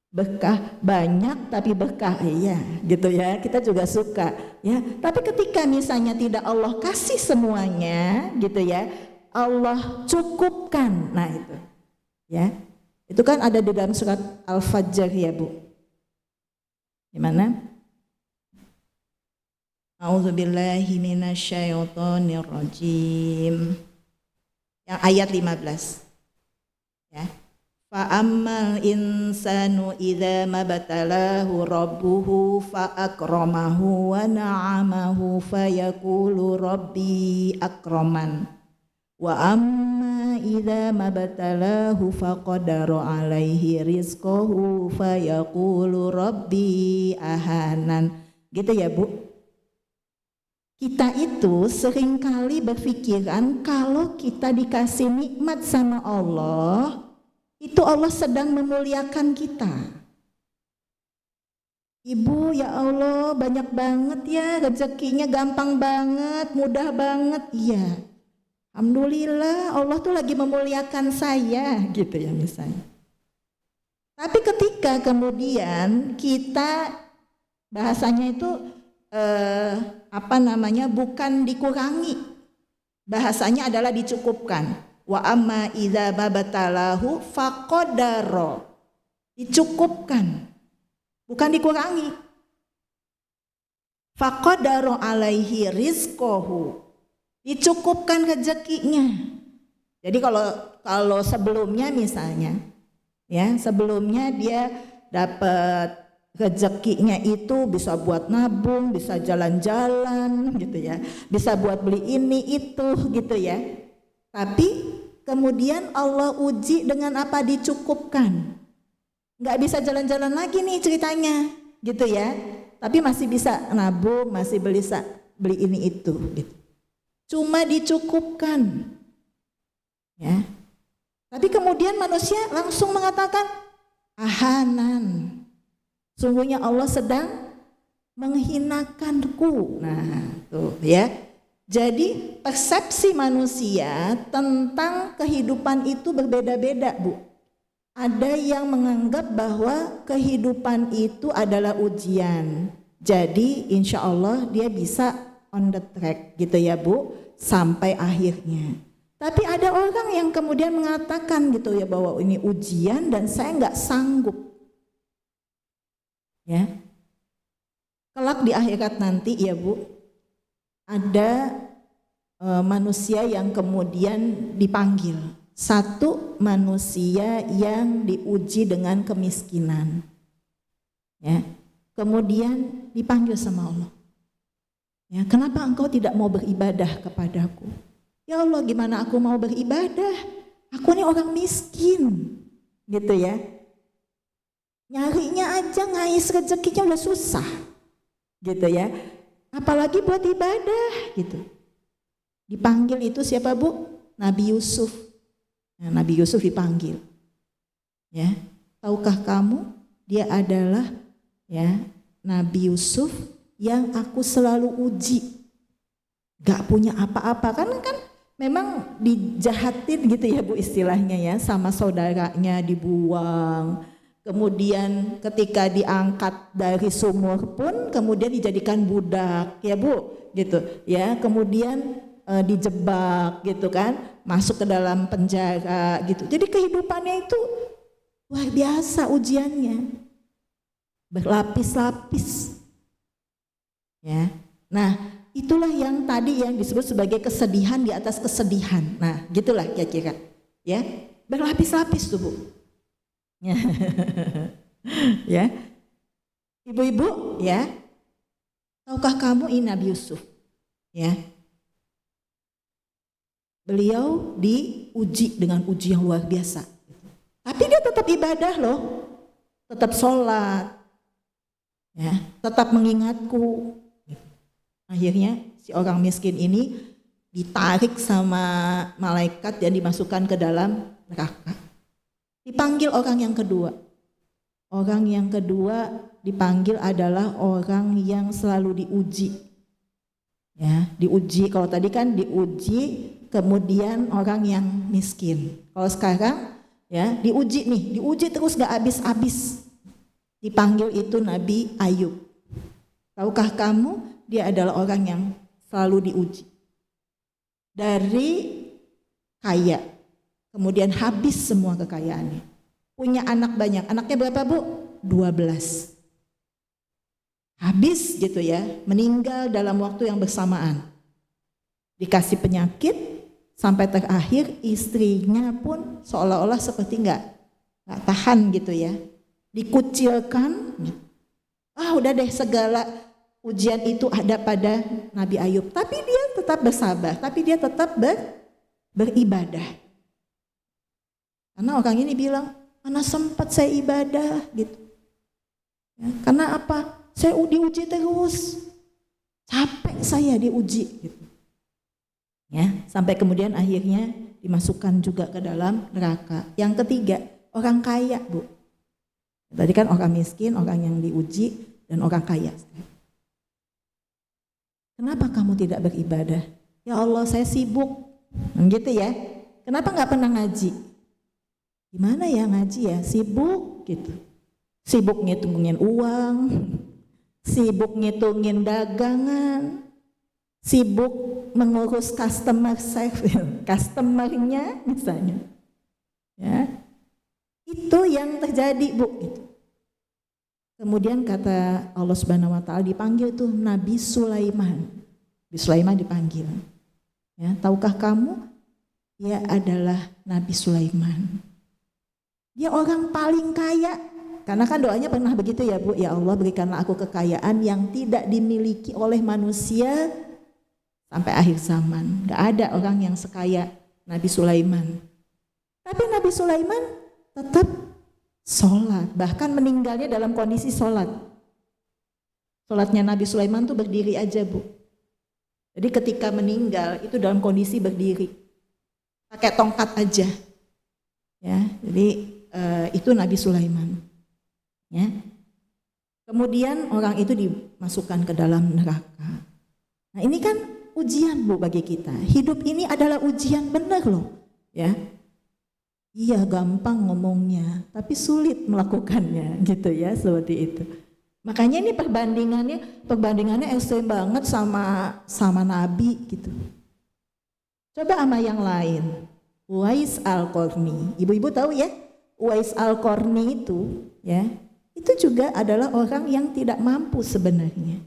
Berkah banyak tapi berkah iya gitu ya. Kita juga suka ya. Tapi ketika misalnya tidak Allah kasih semuanya gitu ya. Allah cukupkan. Nah itu. Ya. Itu kan ada di dalam surat Al-Fajr ya Bu. Gimana? A'udzubillahi minasyaitonir rajim. Yang ayat 15. Ya. Fa ammal insanu idza mabtalahu rabbuhu fa akramahu wa na'amahu fayaqulu rabbi akraman. Wa amma idza mabtalahu faqadara alaihi rizqahu fayaqulu rabbi ahanan. Gitu ya Bu. Kita itu seringkali berpikiran kalau kita dikasih nikmat sama Allah, itu Allah sedang memuliakan kita. Ibu, ya Allah banyak banget ya rezekinya, gampang banget, mudah banget. Iya, alhamdulillah Allah tuh lagi memuliakan saya gitu ya misalnya. Tapi ketika kemudian kita bahasanya itu bukan dikurangi, bahasanya adalah dicukupkan. Wa amma idza babatalahu faqadara, dicukupkan, bukan dikurangi. Faqadara alaihi rizqahu, dicukupkan rezekinya. Jadi kalau sebelumnya misalnya ya, sebelumnya dia dapat rezekinya itu bisa buat nabung, bisa jalan-jalan gitu ya, bisa buat beli ini itu gitu ya. Tapi kemudian Allah uji dengan apa? Dicukupkan. Nggak bisa jalan-jalan lagi nih ceritanya gitu ya, tapi masih bisa nabung, masih bisa beli ini itu gitu. Cuma dicukupkan ya. Tapi kemudian manusia langsung mengatakan ahanan, sungguhnya Allah sedang menghinakanku. Nah, tuh ya. Jadi persepsi manusia tentang kehidupan itu berbeda-beda, Bu. Ada yang menganggap bahwa kehidupan itu adalah ujian. Jadi insya Allah dia bisa on the track gitu ya, Bu, sampai akhirnya. Tapi ada orang yang kemudian mengatakan gitu ya bahwa ini ujian dan saya nggak sanggup. Ya, kelak di akhirat nanti ya Bu, ada manusia yang kemudian dipanggil. Satu manusia yang diuji dengan kemiskinan. Ya, kemudian dipanggil sama Allah. Ya, kenapa engkau tidak mau beribadah kepadaku? Ya Allah, gimana aku mau beribadah? Aku ini orang miskin, gitu ya. Nyarinya aja ngais rezekinya udah susah, gitu ya. Apalagi buat ibadah, gitu. Dipanggil itu siapa Bu? Nabi Yusuf. Nah, Nabi Yusuf dipanggil. Ya, tahukah kamu dia adalah ya Nabi Yusuf yang aku selalu uji. Gak punya apa-apa kan memang dijahatin gitu ya Bu istilahnya ya, sama saudaranya dibuang. Kemudian ketika diangkat dari sumur pun kemudian dijadikan budak ya Bu gitu ya. Kemudian dijebak gitu kan, masuk ke dalam penjara gitu. Jadi kehidupannya itu luar biasa ujiannya, berlapis-lapis ya. Nah, itulah yang tadi yang disebut sebagai kesedihan di atas kesedihan. Nah, gitulah kira-kira ya, berlapis-lapis tuh Bu. Ya, ibu-ibu ya, tahukah kamu ini Nabi Yusuf ya? Beliau diuji dengan uji yang luar biasa. Tapi dia tetap ibadah loh, tetap sholat, ya, tetap mengingatku. Akhirnya si orang miskin ini ditarik sama malaikat dan dimasukkan ke dalam neraka. Dipanggil orang yang kedua. Orang yang kedua dipanggil adalah orang yang selalu diuji. Ya, diuji. Kalau tadi kan diuji, kemudian orang yang miskin. Kalau sekarang ya diuji nih, diuji terus gak habis-habis. Dipanggil itu Nabi Ayub. Tahukah kamu dia adalah orang yang selalu diuji. Dari kaya, kemudian habis semua kekayaannya. Punya anak banyak, anaknya berapa Bu? 12. Habis gitu ya, meninggal dalam waktu yang bersamaan. Dikasih penyakit, sampai terakhir istrinya pun seolah-olah seperti nggak tahan gitu ya, dikucilkan. Udah deh segala ujian itu ada pada Nabi Ayub, tapi dia tetap bersabar, tapi dia tetap beribadah. Karena orang ini bilang, mana sempat saya ibadah gitu. Ya, karena apa? Saya diuji terus. Capek saya diuji gitu. Ya, sampai kemudian akhirnya dimasukkan juga ke dalam neraka. Yang ketiga, orang kaya, Bu. Tadi kan orang miskin, orang yang diuji, dan orang kaya. Kenapa kamu tidak beribadah? Ya Allah, saya sibuk. Gitu ya. Kenapa nggak pernah ngaji? Gimana ya ngaji ya? Sibuk gitu. Sibuk ngitungin uang, sibuk ngitungin dagangan, sibuk mengurus customer service, customernya misalnya. Ya. Itu yang terjadi, Bu. Gitu. Kemudian kata Allah Subhanahu wa taala, dipanggil tuh Nabi Sulaiman. Nabi Sulaiman dipanggil. Ya, tahukah kamu? Dia adalah Nabi Sulaiman. Dia orang paling kaya. Karena kan doanya pernah begitu ya, Bu. Ya Allah, berikanlah aku kekayaan yang tidak dimiliki oleh manusia sampai akhir zaman. Gak ada orang yang sekaya Nabi Sulaiman. Tapi Nabi Sulaiman tetap sholat, bahkan meninggalnya dalam kondisi sholat. Sholatnya Nabi Sulaiman tuh berdiri aja, Bu. Jadi ketika meninggal itu dalam kondisi berdiri, pakai tongkat aja. Ya, jadi itu Nabi Sulaiman. Ya. Kemudian orang itu dimasukkan ke dalam neraka. Nah ini kan ujian, Bu, bagi kita. Hidup ini adalah ujian, benar loh. Ya. Iya, gampang ngomongnya, tapi sulit melakukannya, gitu ya, seperti itu. Makanya ini perbandingannya ekstrem banget sama Nabi, gitu. Coba sama yang lain. Uwais Al-Qarni, ibu-ibu tahu ya, Uwais Al-Qarni itu, ya, itu juga adalah orang yang tidak mampu sebenarnya.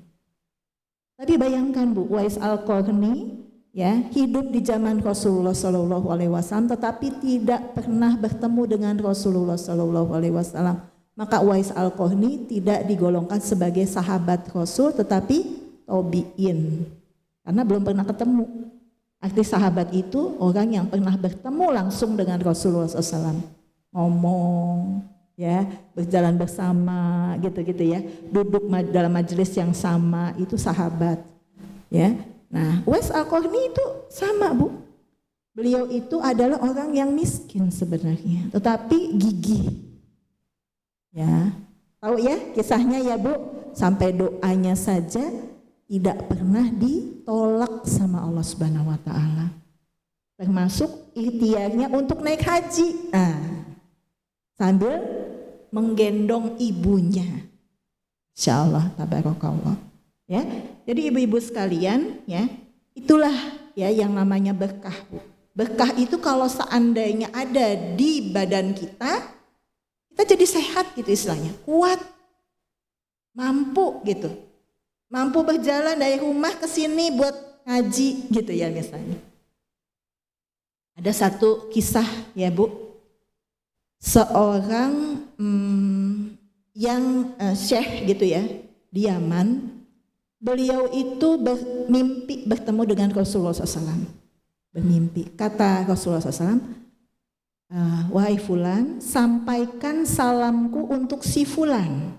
Tapi bayangkan, Bu, Uwais Al-Qarni, ya, hidup di zaman Rasulullah Shallallahu Alaihi Wasallam, tetapi tidak pernah bertemu dengan Rasulullah Shallallahu Alaihi Wasallam. Maka Uwais Al-Qarni tidak digolongkan sebagai sahabat Rasul, tetapi tabi'in, karena belum pernah ketemu. Arti sahabat itu orang yang pernah bertemu langsung dengan Rasulullah SAW, ngomong, ya, berjalan bersama, gitu-gitu ya, duduk dalam majelis yang sama, itu sahabat, ya. Nah, Uwais Al-Qarni itu sama, Bu. Beliau itu adalah orang yang miskin sebenarnya, tetapi gigih. Ya, tahu ya kisahnya ya, Bu, sampai doanya saja tidak pernah ditolak sama Allah Subhanahu wa taala. Termasuk ikhtiarnya untuk naik haji. Nah, sambil menggendong ibunya. Insyaallah, tabarakallah. Ya, jadi ibu-ibu sekalian, ya, itulah ya yang namanya berkah, Bu. Berkah itu kalau seandainya ada di badan kita jadi sehat gitu istilahnya, kuat, mampu gitu, mampu berjalan dari rumah ke sini buat ngaji gitu ya misalnya. Ada satu kisah ya, Bu, seorang yang syekh gitu ya di Yaman. Beliau itu bermimpi bertemu dengan Rasulullah SAW. Bermimpi, kata Rasulullah SAW, wahai Fulan, sampaikan salamku untuk si Fulan.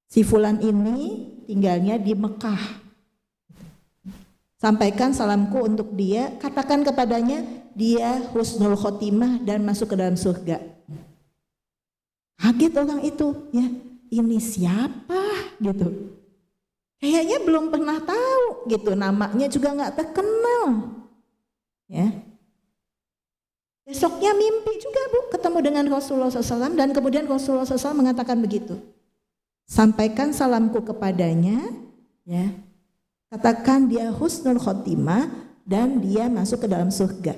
Si Fulan ini tinggalnya di Mekah. Sampaikan salamku untuk dia, katakan kepadanya dia husnul khotimah dan masuk ke dalam surga. Kaget orang itu, ya, ini siapa gitu. Kayaknya belum pernah tahu gitu, namanya juga nggak terkenal. Ya. Besoknya mimpi juga, Bu, ketemu dengan Rasulullah SAW, dan kemudian Rasulullah SAW mengatakan begitu. Sampaikan salamku kepadanya, ya. Katakan dia husnul khotimah dan dia masuk ke dalam surga.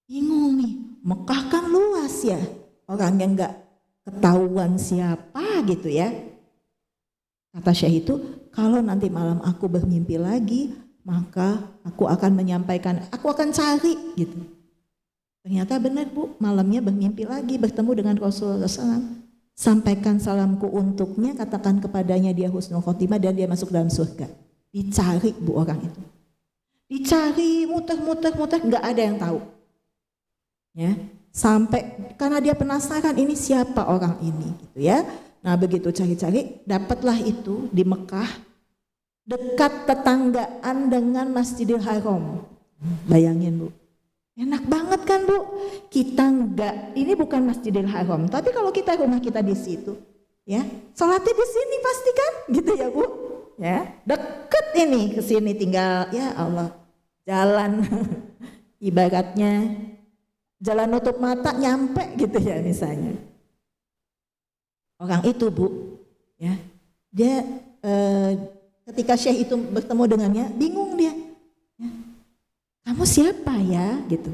Bingung nih, Mekah kan luas ya, orang yang nggak ketahuan siapa gitu ya. Kata Syekh itu, kalau nanti malam aku bermimpi lagi, maka aku akan menyampaikan, aku akan cari gitu. Ternyata benar, Bu, malamnya bermimpi lagi bertemu dengan Rasulullah SAW. Sampaikan salamku untuknya, katakan kepadanya dia husnul khotimah dan dia masuk dalam surga. Dicari, Bu, orang itu. Dicari, muter, nggak ada yang tahu. Ya, sampai karena dia penasaran ini siapa orang ini gitu ya. Nah begitu cari-cari, dapatlah itu di Mekah, dekat tetanggaan dengan Masjidil Haram. Bayangin Bu, enak banget kan Bu? Kita enggak, ini bukan Masjidil Haram, tapi kalau kita rumah kita di situ, ya, sholatnya di sini pasti kan, gitu ya Bu? Ya, deket ini ke sini tinggal, ya Allah, jalan, ibaratnya jalan nutup mata nyampe gitu ya misalnya. Orang itu Bu, ya, dia ketika Syekh itu bertemu dengannya, bingung dia. Ya. Kamu siapa ya? Gitu.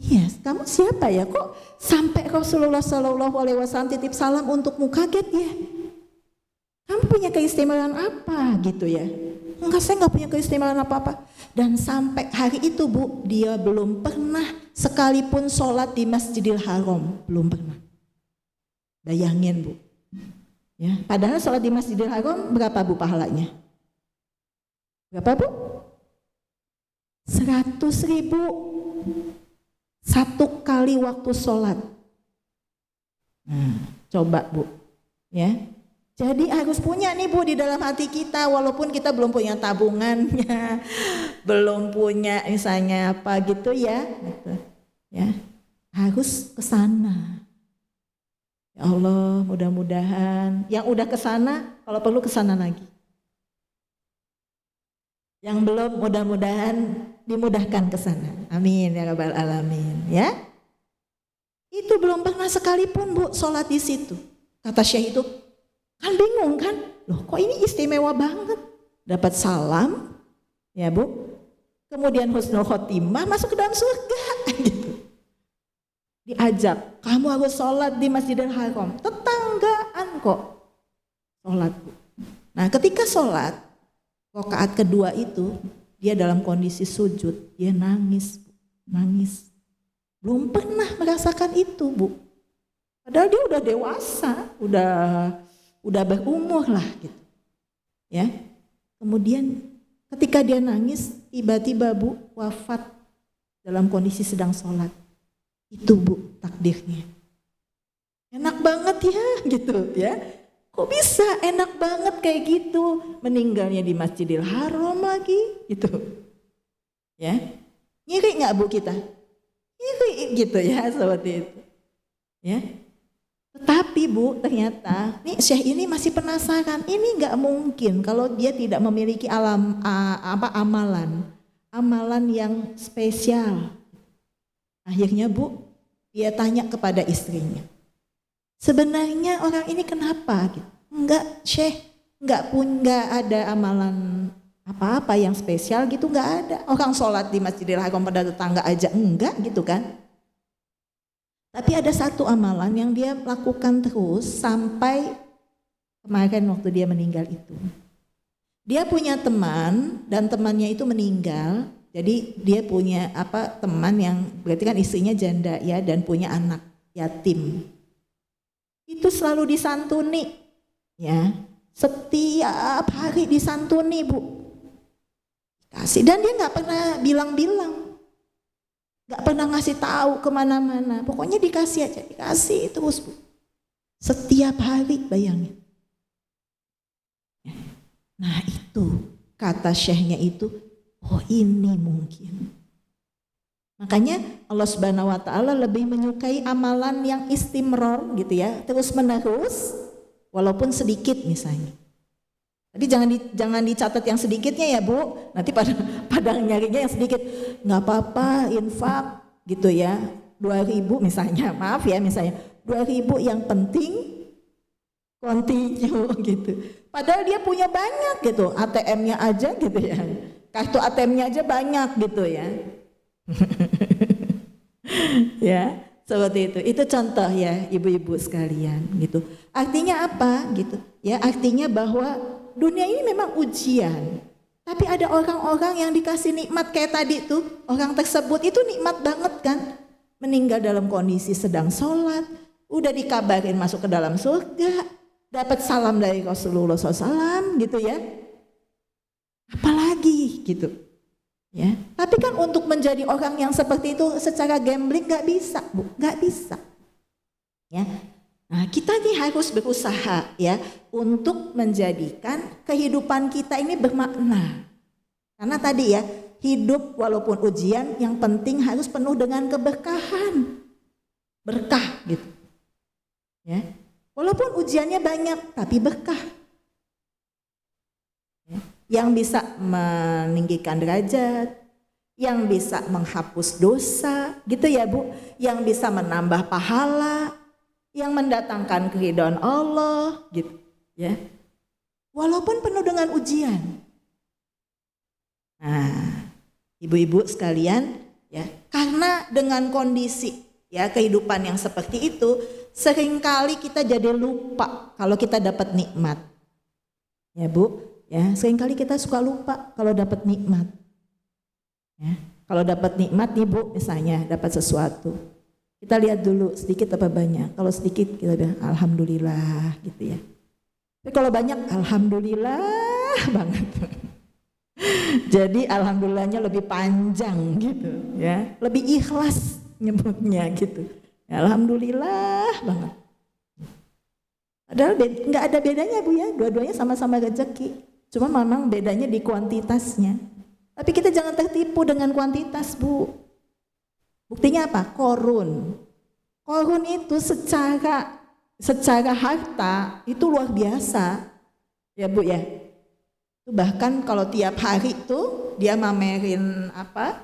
Iya, kamu siapa ya? Kok sampai Rasulullah SAW titip salam untukmu, kaget ya? Kamu punya keistimewaan apa? Gitu ya? Enggak, saya nggak punya keistimewaan apa-apa. Dan sampai hari itu Bu, dia belum pernah sekalipun sholat di Masjidil Haram, belum pernah. Bayangin Bu. Ya, padahal sholat di Masjidil Haram berapa Bu pahalanya? Berapa Bu? 100.000 satu kali waktu sholat. Coba Bu, ya. Jadi harus punya nih Bu di dalam hati kita, walaupun kita belum punya tabungannya, belum punya misalnya apa gitu ya, gitu. Ya, harus ke sana. Ya Allah, mudah-mudahan yang udah ke sana, kalau perlu ke sana lagi. Yang belum, mudah-mudahan dimudahkan ke sana. Amin ya rabbal alamin, ya. Itu belum pernah sekalipun Bu sholat di situ. Kata Syekh itu, kan bingung kan? Loh, kok ini istimewa banget? Dapat salam, ya Bu. Kemudian husnul khotimah, masuk ke dalam surga gitu. Diajak, kamu harus sholat di Masjidil Haram. Tetanggaan kok sholat Bu. Nah, ketika sholat rakaat kedua itu, dia dalam kondisi sujud, dia nangis, nangis. Belum pernah merasakan itu Bu. Padahal dia udah dewasa, udah berumur lah gitu. Ya. Kemudian ketika dia nangis, tiba-tiba Bu wafat dalam kondisi sedang sholat. Itu Bu takdirnya. Enak banget ya gitu ya. Kok bisa enak banget kayak gitu, meninggalnya di Masjidil Haram lagi gitu. Ya. Ngiri enggak Bu kita? Ngiri gitu ya seperti itu. Ya. Tetapi Bu ternyata nih Syekh ini masih penasaran, ini enggak mungkin kalau dia tidak memiliki amalan yang spesial. Akhirnya Bu dia tanya kepada istrinya, sebenarnya orang ini kenapa? Gitu. Enggak Syekh, enggak ada amalan apa-apa yang spesial gitu, enggak ada. Orang sholat di Masjidil Haram pada tetangga aja enggak gitu kan. Tapi ada satu amalan yang dia lakukan terus sampai kemarin waktu dia meninggal itu. Dia punya teman dan temannya itu meninggal. Jadi dia punya teman yang berarti kan istrinya janda ya dan punya anak yatim. Itu selalu disantuni ya. Setiap hari disantuni Bu. Kasih, dan dia nggak pernah bilang-bilang. Nggak pernah ngasih tahu kemana-mana. Pokoknya dikasih aja, dikasih terus Bu. Setiap hari bayangin. Nah itu kata Syekhnya itu, oh ini mungkin. Makanya Allah Subhanahu wa taala lebih menyukai amalan yang istimror gitu ya, terus menerus walaupun sedikit misalnya. Jadi jangan dicatat yang sedikitnya ya Bu, nanti pada nyarinya yang sedikit. Nggak apa-apa infak gitu ya, 2.000 misalnya, maaf ya misalnya 2.000 yang penting continue gitu. Padahal dia punya banyak gitu, ATM-nya aja gitu ya. Kartu ATM-nya aja banyak gitu ya. Ya, seperti itu. Itu contoh ya ibu-ibu sekalian gitu. Artinya apa gitu? Ya, artinya bahwa dunia ini memang ujian. Tapi ada orang-orang yang dikasih nikmat kayak tadi tuh, orang tersebut itu nikmat banget kan. Meninggal dalam kondisi sedang sholat, udah dikabarin masuk ke dalam surga, dapat salam dari Rasulullah SAW gitu ya. Apalagi gitu. Ya, tapi kan untuk menjadi orang yang seperti itu secara gambling nggak bisa Bu, nggak bisa. Ya, Nah, kita nih harus berusaha ya untuk menjadikan kehidupan kita ini bermakna. Karena tadi ya, hidup walaupun ujian yang penting harus penuh dengan keberkahan. Berkah gitu. Ya. Walaupun ujiannya banyak tapi berkah. Ya. Yang bisa meninggikan derajat, yang bisa menghapus dosa, gitu ya Bu, yang bisa menambah pahala, yang mendatangkan keridhaan Allah, gitu ya. Walaupun penuh dengan ujian. Nah, ibu-ibu sekalian, ya, karena dengan kondisi ya kehidupan yang seperti itu, seringkali kita jadi lupa kalau kita dapat nikmat. Ya Bu, ya, seringkali kita suka lupa kalau dapat nikmat. Ya, kalau dapat nikmat nih Bu, misalnya dapat sesuatu. Kita lihat dulu sedikit apa banyak. Kalau sedikit kita bilang alhamdulillah gitu ya. Tapi kalau banyak alhamdulillah banget. Jadi alhamdulillahnya lebih panjang gitu ya. Lebih ikhlas nyebutnya gitu. Ya, alhamdulillah banget. Padahal nggak ada bedanya Bu ya. Dua-duanya sama-sama rezeki. Cuma memang bedanya di kuantitasnya. Tapi kita jangan tertipu dengan kuantitas Bu. Buktinya apa? Korun. Korun itu secara harta itu luar biasa. Ya Bu ya. Bahkan kalau tiap hari itu dia mamerin apa?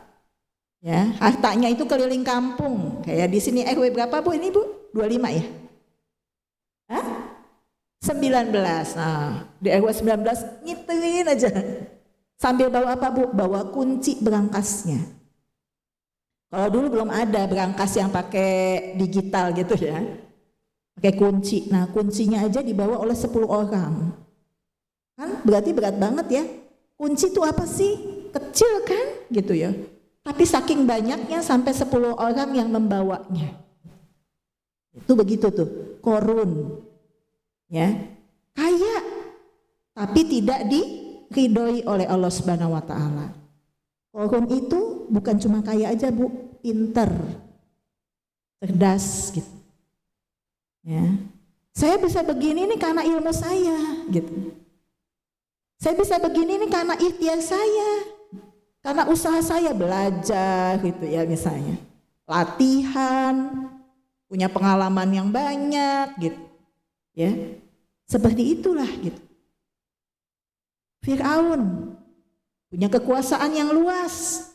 Ya, hartanya itu keliling kampung. Kayak di sini RW berapa Bu ini Bu? 25 ya? Hah? 19. Nah, di RW 19 ngiterin aja. Sambil bawa apa Bu? Bawa kunci berangkasnya. Kalau dulu belum ada berangkas yang pakai digital gitu ya. Pakai kunci. Nah, kuncinya aja dibawa oleh 10 orang. Kan berarti berat banget ya. Kunci itu apa sih? Kecil kan gitu ya. Tapi saking banyaknya sampai 10 orang yang membawanya. Itu begitu tuh, korun. Ya. Kaya tapi tidak diridhoi oleh Allah Subhanahu wa taala. Korun itu bukan cuma kaya aja Bu, pinter, cerdas gitu. Ya. Saya bisa begini nih karena ilmu saya gitu. Saya bisa begini nih karena ikhtiar saya. Karena usaha saya belajar gitu ya misalnya. Latihan, punya pengalaman yang banyak gitu. Ya. Seperti itulah gitu. Fir'aun punya kekuasaan yang luas.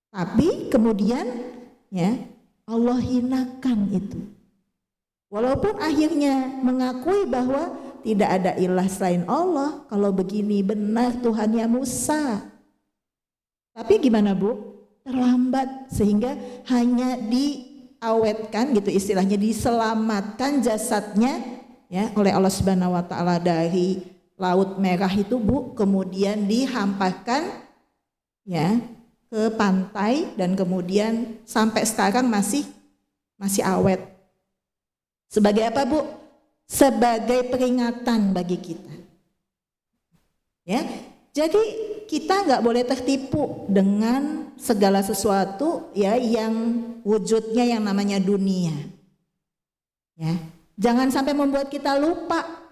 Tapi kemudian ya Allah hinakan itu. Walaupun akhirnya mengakui bahwa tidak ada ilah selain Allah, kalau begini benar Tuhannya Musa. Tapi gimana Bu? Terlambat sehingga hanya diawetkan gitu istilahnya, diselamatkan jasadnya ya oleh Allah Subhanahu wa taala dari Laut Merah itu Bu, kemudian dihamparkan ya ke pantai dan kemudian sampai sekarang masih awet. Sebagai apa Bu? Sebagai peringatan bagi kita. Ya, jadi kita nggak boleh tertipu dengan segala sesuatu ya yang wujudnya yang namanya dunia. Ya, jangan sampai membuat kita lupa.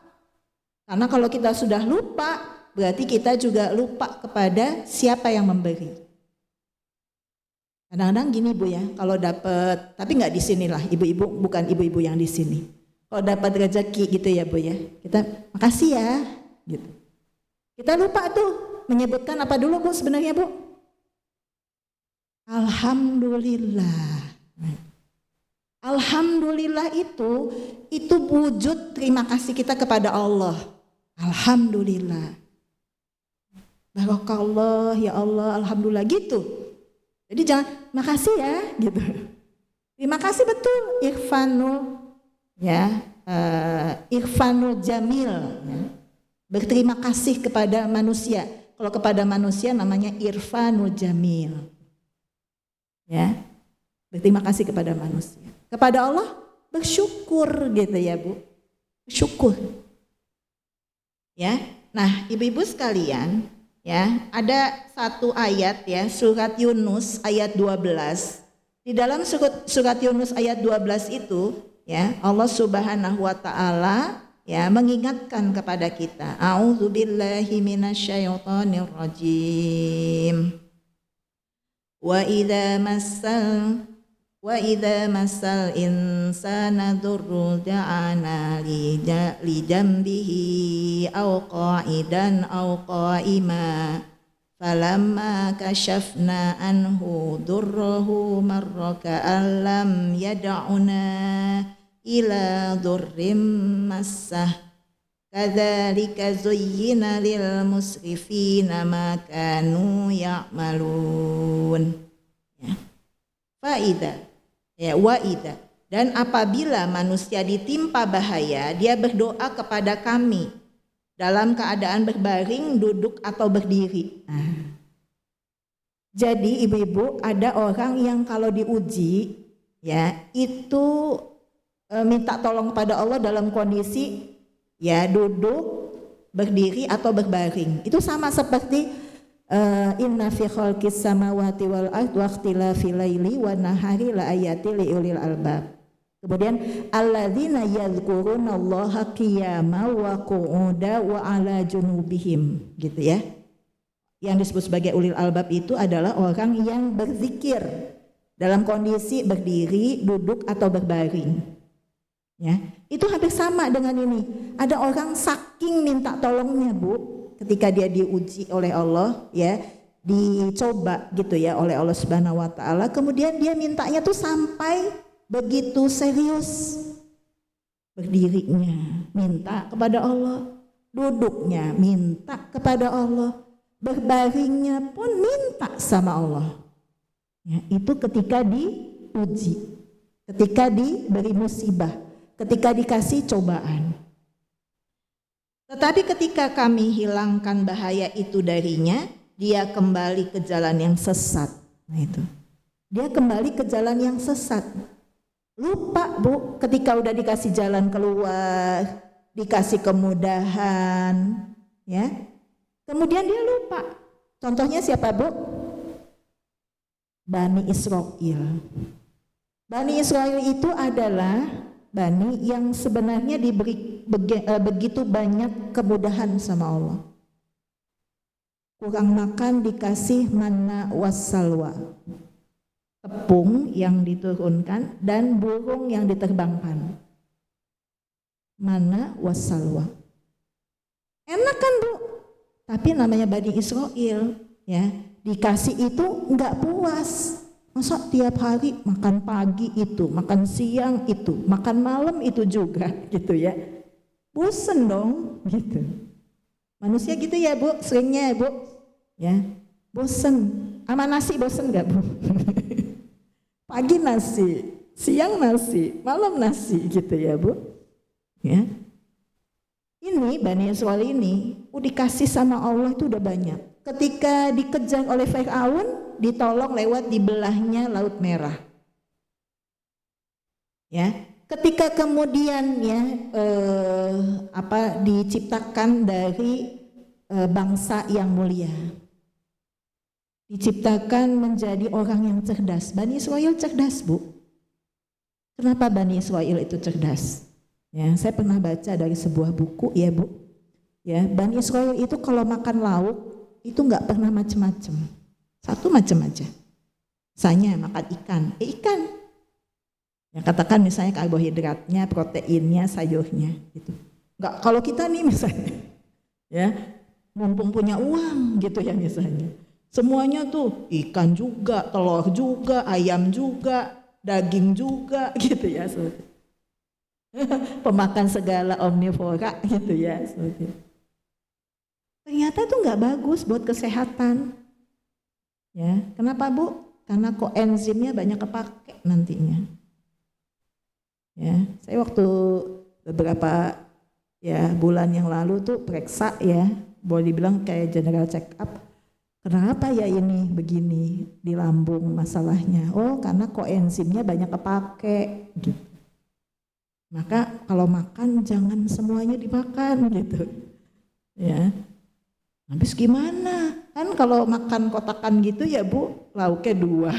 Karena kalau kita sudah lupa, berarti kita juga lupa kepada siapa yang memberi. Kadang-kadang gini Bu ya, kalau dapat, tapi nggak di sini lah, ibu-ibu bukan ibu-ibu yang di sini. Kalau dapat rezeki gitu ya Bu ya, kita makasih ya, gitu. Kita lupa tuh menyebutkan apa dulu Bu sebenarnya Bu? Alhamdulillah. Alhamdulillah itu wujud terima kasih kita kepada Allah. Alhamdulillah. Barakallah ya Allah, alhamdulillah gitu. Jadi jangan makasih ya gitu. Terima kasih betul irfanul ya, irfanul jamil ya. Berterima kasih kepada manusia. Kalau kepada manusia namanya irfanul jamil. Ya. Berterima kasih kepada manusia. Kepada Allah bersyukur gitu ya Bu. Bersyukur. Ya. Nah, ibu-ibu sekalian, ya, ada satu ayat ya, surat Yunus ayat 12. Di dalam surat Yunus ayat 12 itu ya, Allah Subhanahu wa taala ya mengingatkan kepada kita, a'udzubillahi minasyaitonir rajim. Wa idza massal insana dzurrun da'ana li jambihi aw qa'idan aw qa'ima falamma kashafna anhu durrahu marra ka'allam yad'una ila durrim massah kadzalika zuyyina lil musrifina ma kanu ya'malun. Ya. Faida ya waida, dan apabila manusia ditimpa bahaya, dia berdoa kepada kami dalam keadaan berbaring, duduk atau berdiri. Jadi ibu-ibu, ada orang yang kalau diuji ya itu minta tolong pada Allah dalam kondisi ya duduk, berdiri atau berbaring. Itu sama seperti inna fi khalqis samawati wal ardi wa ikhtilafil laili wan nahari la ayatil liulil albab. Kemudian alladzina yadhkurunallaha qiyaman wa qu'udan wa 'ala junubihim, gitu ya. Yang disebut sebagai ulil albab itu adalah orang yang berzikir dalam kondisi berdiri, duduk atau berbaring. Ya, itu hampir sama dengan ini. Ada orang saking minta tolongnya, Bu, ketika dia diuji oleh Allah, ya, dicoba gitu ya oleh Allah Subhanahu wa taala, kemudian dia mintanya tuh sampai begitu serius. Berdirinya minta kepada Allah, duduknya minta kepada Allah, berbaringnya pun minta sama Allah. Ya, itu ketika diuji, ketika diberi musibah, ketika dikasih cobaan. Tetapi ketika kami hilangkan bahaya itu darinya, dia kembali ke jalan yang sesat. Nah itu, dia kembali ke jalan yang sesat. Lupa, Bu, ketika udah dikasih jalan keluar, dikasih kemudahan, ya. Kemudian dia lupa. Contohnya siapa, Bu? Bani Israil. Bani Israil itu adalah Bani yang sebenarnya diberi begitu banyak kemudahan sama Allah. Kurang makan dikasih manna wassalwa, tepung yang diturunkan dan burung yang diterbangkan. Manna wassalwa. Enak kan, Bu? Tapi namanya Bani Israil, ya, dikasih itu enggak puas. Masa tiap hari makan pagi itu, makan siang itu, makan malam itu juga, gitu ya. Bosen dong, gitu. Manusia gitu ya, Bu, seringnya ya, Bu. Ya, bosen. Sama nasi bosen enggak, Bu? Pagi nasi, siang nasi, malam nasi, gitu ya, Bu. Ya. Ini Bani Israil ini dikasih sama Allah itu udah banyak. Ketika dikejar oleh Fir'aun, ditolong lewat dibelahnya Laut Merah. Ya, ketika kemudian ya diciptakan dari bangsa yang mulia, diciptakan menjadi orang yang cerdas. Bani Israil cerdas, Bu. Kenapa Bani Israil itu cerdas? Ya, saya pernah baca dari sebuah buku, ya, Bu. Ya, Bani Israil itu kalau makan lauk itu nggak pernah macam-macam, satu macam aja. Misalnya makan ikan, ikan. Ya, katakan misalnya karbohidratnya, proteinnya, sayurnya, gitu. Nggak, kalau kita nih misalnya, ya, mumpung punya uang, gitu ya misalnya, semuanya tuh ikan juga, telur juga, ayam juga, daging juga, gitu ya. Pemakan segala omnivora, gitu ya. Ternyata itu nggak bagus buat kesehatan. Ya, kenapa, Bu? Karena koenzimnya banyak kepake nantinya. Ya, saya waktu beberapa ya bulan yang lalu tuh periksa, ya, boleh dibilang kayak general check up. Kenapa ya ini begini di lambung masalahnya? Oh, karena koenzimnya banyak kepake, gitu. Maka kalau makan jangan semuanya dimakan, gitu. Ya. Habis gimana? Kan kalau makan kotakan gitu ya, Bu, lauknya 2.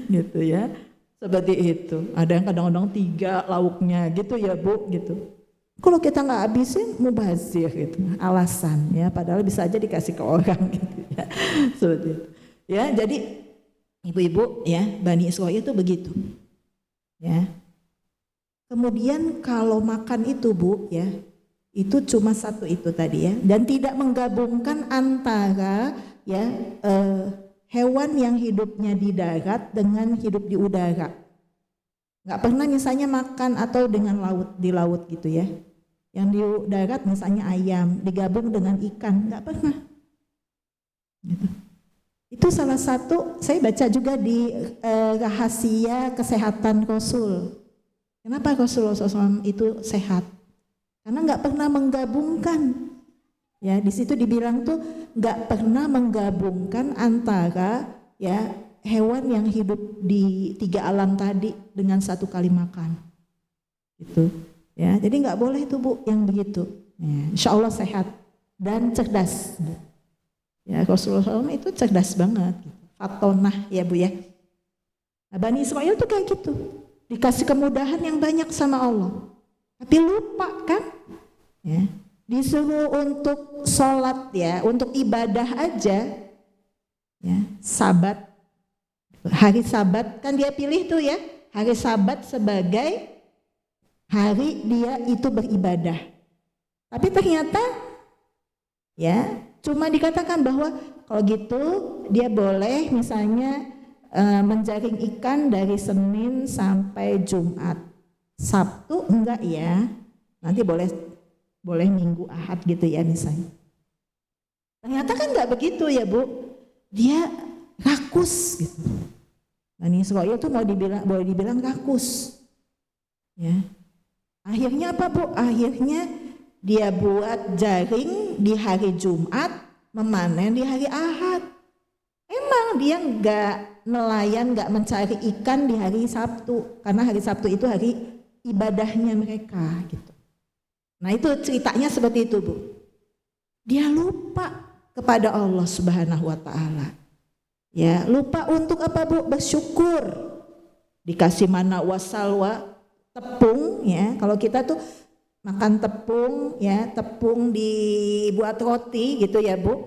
Gitu ya. Seperti itu. Ada yang kadang-kadang 3 lauknya gitu ya Bu gitu. Kalau kita nggak habisin mubazir gitu, alasan ya. Padahal bisa aja dikasih ke orang gitu ya. Seperti itu. Ya, jadi ibu-ibu ya, Bani Israil itu begitu. Ya. Kemudian kalau makan itu Bu ya, itu cuma satu itu tadi ya, dan tidak menggabungkan antara ya hewan yang hidupnya di darat dengan hidup di udara. Nggak pernah misalnya makan atau dengan di laut gitu ya. Yang di darat misalnya ayam digabung dengan ikan, nggak pernah. Gitu. Itu salah satu, saya baca juga di rahasia kesehatan Rasul. Kenapa Rasulullah SAW itu sehat? Karena nggak pernah menggabungkan. Ya, di situ dibilang tuh nggak pernah menggabungkan antara ya hewan yang hidup di 3 alam tadi dengan satu kali makan. Gitu. Ya, jadi nggak boleh tuh Bu yang begitu. Ya, insya Allah sehat dan cerdas. Ya, Rasulullah SAW itu cerdas banget. Fatonah ya Bu ya. Nah, Bani Israil tuh kayak gitu. Dikasih kemudahan yang banyak sama Allah. Tapi lupa kan? Ya. Disuruh untuk sholat ya, untuk ibadah aja. Ya, Sabat. Hari Sabat kan dia pilih tuh ya. Hari Sabat sebagai hari dia itu beribadah. Tapi ternyata ya cuma dikatakan bahwa kalau gitu dia boleh misalnya menjaring ikan dari Senin sampai Jumat. Sabtu enggak ya, nanti boleh Minggu Ahad gitu ya misalnya. Ternyata kan enggak begitu ya Bu, dia rakus gitu. Bani Israil itu boleh dibilang rakus. Ya. Akhirnya apa Bu? Akhirnya dia buat jaring di hari Jumat, memanen di hari Ahad. Emang dia enggak nelayan, nggak mencari ikan di hari Sabtu, karena hari Sabtu itu hari ibadahnya mereka gitu. Nah itu ceritanya seperti itu Bu. Dia lupa kepada Allah Subhanahu Wa Taala. Ya lupa untuk apa Bu? Bersyukur. Dikasih mana wasalwa, tepung ya. Kalau kita tuh makan tepung ya, tepung dibuat roti gitu ya Bu.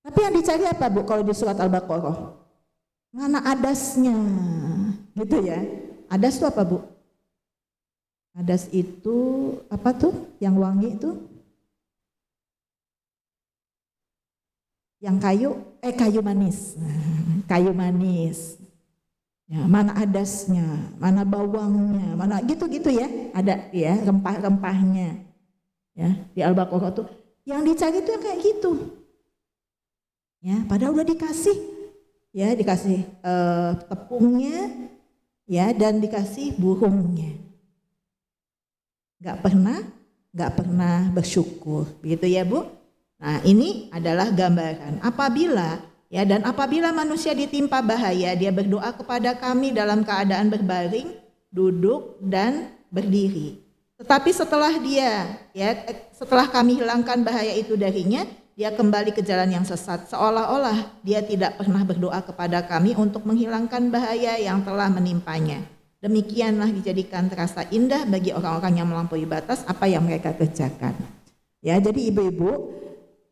Tapi yang dicari apa Bu kalau di surat Al-Baqarah? Mana adasnya? Gitu ya. Adas itu apa Bu? Adas itu apa tuh? Yang wangi itu? Yang kayu manis. Kayu manis. Ya, mana adasnya? Mana bawangnya? Mana gitu-gitu ya? Ada ya rempah-rempahnya. Ya, di Al-Baqarah tuh yang dicari tuh yang kayak gitu. Ya, padahal udah dikasih tepungnya ya dan dikasih burungnya. Gak pernah bersyukur, begitu ya Bu. Nah ini adalah gambaran apabila manusia ditimpa bahaya, dia berdoa kepada kami dalam keadaan berbaring, duduk dan berdiri. Tetapi setelah setelah kami hilangkan bahaya itu darinya, dia kembali ke jalan yang sesat, seolah-olah dia tidak pernah berdoa kepada kami untuk menghilangkan bahaya yang telah menimpanya. Demikianlah dijadikan terasa indah bagi orang-orang yang melampaui batas apa yang mereka kerjakan. Ya, jadi ibu-ibu,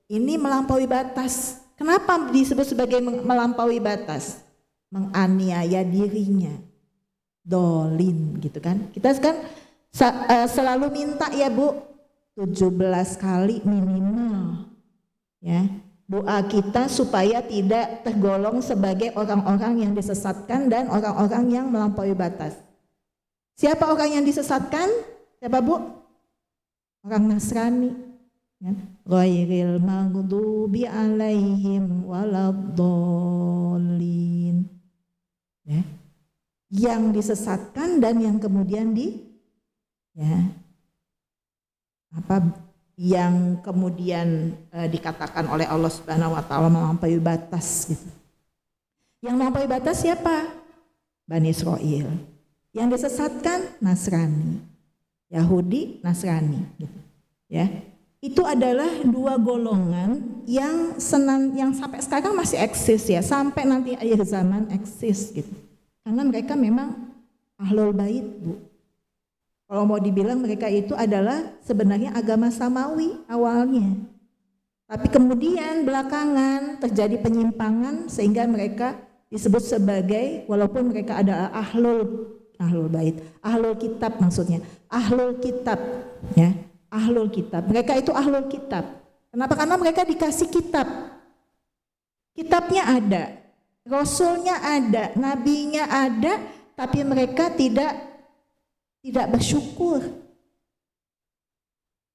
ini melampaui batas. Kenapa disebut sebagai melampaui batas? Menganiaya dirinya. Dolin gitu kan. Kita kan selalu minta ya Bu, 17 kali minimal. Ya, doa kita supaya tidak tergolong sebagai orang-orang yang disesatkan dan orang-orang yang melampaui batas. Siapa orang yang disesatkan? Siapa Bu? Orang Nasrani. Ghairil maghdubi alaihim waladdallin. Ya. Yang disesatkan dan yang kemudian yang kemudian dikatakan oleh Allah Subhanahu wa taala melampaui batas gitu. Yang melampaui batas siapa? Bani Israil. Yang disesatkan Nasrani. Yahudi, Nasrani gitu. Ya. Itu adalah dua golongan yang sampai sekarang masih eksis ya, sampai nanti akhir zaman eksis gitu. Karena mereka memang ahlul bait, Bu. Kalau mau dibilang mereka itu adalah sebenarnya agama samawi awalnya. Tapi kemudian belakangan terjadi penyimpangan sehingga mereka disebut sebagai, walaupun mereka adalah ahlul bait, ahlul kitab maksudnya, ahlul kitab ya, ahlul kitab. Mereka itu ahlul kitab. Kenapa? Karena mereka dikasih kitab. Kitabnya ada, rasulnya ada, nabinya ada, tapi mereka tidak bersyukur.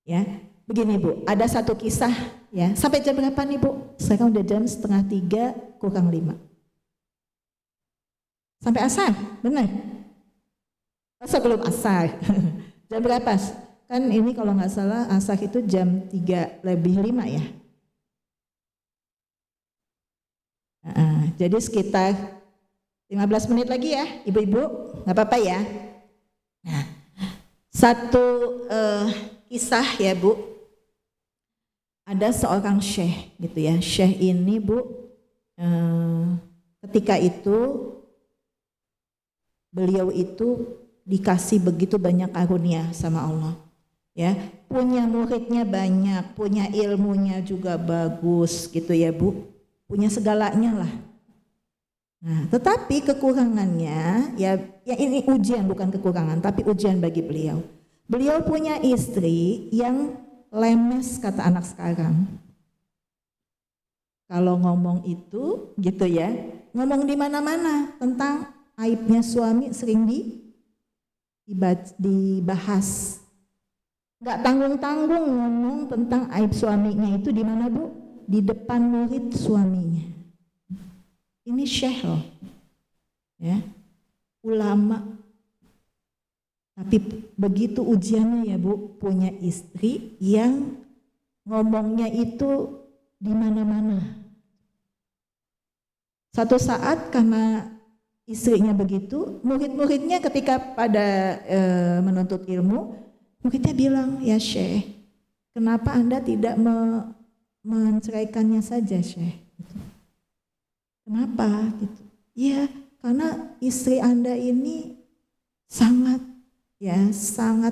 Ya, begini Bu, ada satu kisah ya. Sampai jam berapa nih Bu? Sekarang udah jam 2:30 kurang 5. Sampai asar, benar? Sebelum asar. Jam berapa? Kan ini kalau nggak salah asar itu jam 3:05 ya. Jadi sekitar 15 menit lagi ya, ibu-ibu, nggak apa-apa ya. Nah, satu kisah ya Bu, ada seorang syekh gitu ya. Syekh ini Bu, ketika itu beliau itu dikasih begitu banyak karunia sama Allah. Ya, punya muridnya banyak, punya ilmunya juga bagus gitu ya Bu, punya segalanya lah. Nah, tetapi kekurangannya ya ini ujian, bukan kekurangan, tapi ujian bagi beliau. Beliau punya istri yang lemes, kata anak sekarang. Kalau ngomong itu gitu ya, ngomong di mana-mana tentang aibnya suami sering dibahas. Nggak tanggung-tanggung ngomong tentang aib suaminya itu di mana Bu? Di depan murid suaminya. Ini syekh loh, ya, ulama. Tapi begitu ujiannya ya Bu, punya istri yang ngomongnya itu di mana-mana. Satu saat karena istrinya begitu, murid-muridnya ketika pada menuntut ilmu, muridnya bilang, ya Syekh, kenapa Anda tidak menceraikannya saja Syekh? Kenapa? Gitu. Ya, karena istri Anda ini sangat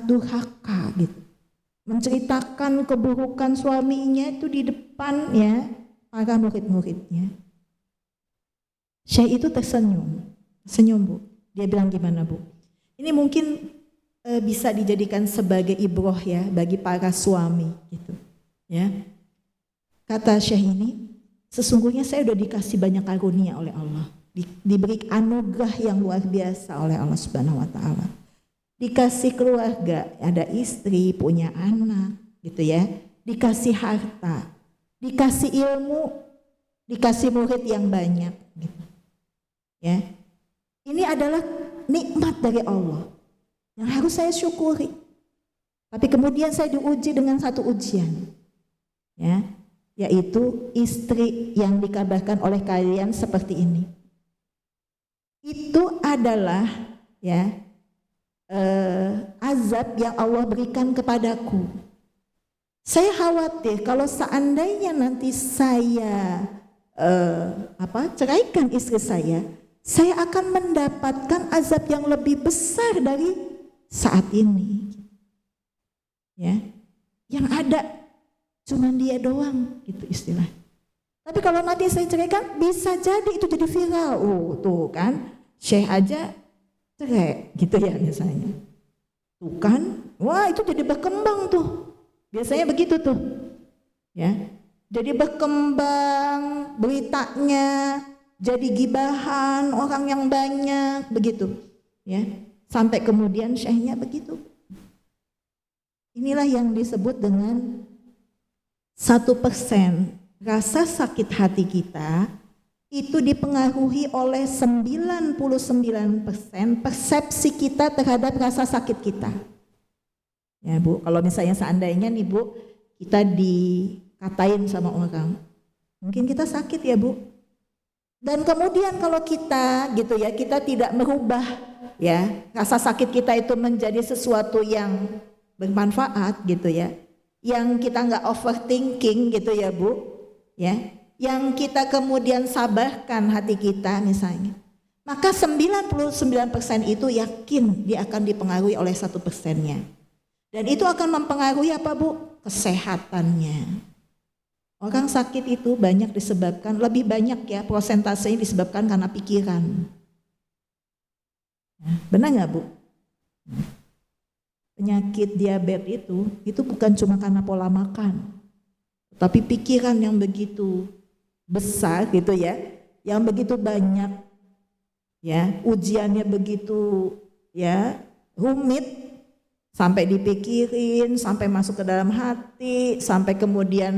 durhaka gitu. Menceritakan keburukan suaminya itu di depan ya para murid-muridnya. Syekh itu senyum Bu. Dia bilang gimana Bu? Ini mungkin bisa dijadikan sebagai ibroh ya bagi para suami gitu. Ya. Kata Syekh ini, sesungguhnya saya sudah dikasih banyak karunia oleh Allah. Diberi anugerah yang luar biasa oleh Allah Subhanahu wa taala. Dikasih keluarga, ada istri, punya anak, gitu ya. Dikasih harta, dikasih ilmu, dikasih murid yang banyak, gitu. Ya. Ini adalah nikmat dari Allah yang harus saya syukuri. Tapi kemudian saya diuji dengan satu ujian. Ya. Yaitu istri yang dikabarkan oleh kalian seperti ini. Itu adalah ya azab yang Allah berikan kepadaku. Saya khawatir kalau seandainya nanti saya ceraikan istri saya akan mendapatkan azab yang lebih besar dari saat ini. Ya, yang ada cuman dia doang gitu istilah. Tapi kalau nanti saya ceraikan bisa jadi itu jadi viral. Tuh kan, Syekh aja cerai gitu ya misalnya. Tuh kan, wah itu jadi berkembang tuh. Biasanya begitu tuh. Ya. Jadi berkembang beritanya, jadi gibahan orang yang banyak begitu. Ya. Sampai kemudian Syekhnya begitu. Inilah yang disebut dengan 1% rasa sakit hati kita itu dipengaruhi oleh 99% persepsi kita terhadap rasa sakit kita. Ya Bu, kalau misalnya seandainya nih Bu, kita dikatain sama orang, mungkin kita sakit ya Bu. Dan kemudian kalau kita gitu ya, kita tidak merubah ya rasa sakit kita itu menjadi sesuatu yang bermanfaat gitu ya. Yang kita nggak overthinking gitu ya Bu, ya. Yang kita kemudian sabarkan hati kita misalnya. maka 99% itu yakin dia akan dipengaruhi oleh 1%-nya. Dan itu akan mempengaruhi apa Bu? Kesehatannya. Orang sakit itu banyak disebabkan, lebih banyak ya prosentasenya disebabkan karena pikiran. Benar nggak Bu? Penyakit diabetes itu bukan cuma karena pola makan, tapi pikiran yang begitu besar gitu ya, yang begitu banyak ya, ujiannya begitu ya rumit, sampai dipikirin, sampai masuk ke dalam hati, sampai kemudian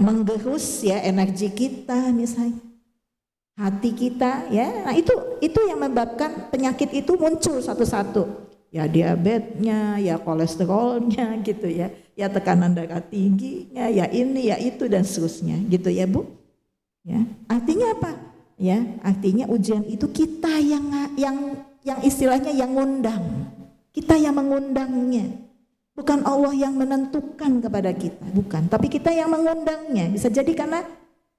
menggerus ya energi kita misalnya, hati kita ya. Nah itu yang menyebabkan penyakit itu muncul satu-satu. Ya diabetesnya, ya kolesterolnya gitu ya, ya tekanan darah tingginya, ya ini, ya itu dan seterusnya gitu ya Bu. Ya, artinya apa? Ya, artinya ujian itu kita yang istilahnya yang ngundang. Kita yang mengundangnya. Bukan Allah yang menentukan kepada kita, bukan, tapi kita yang mengundangnya. Bisa jadi karena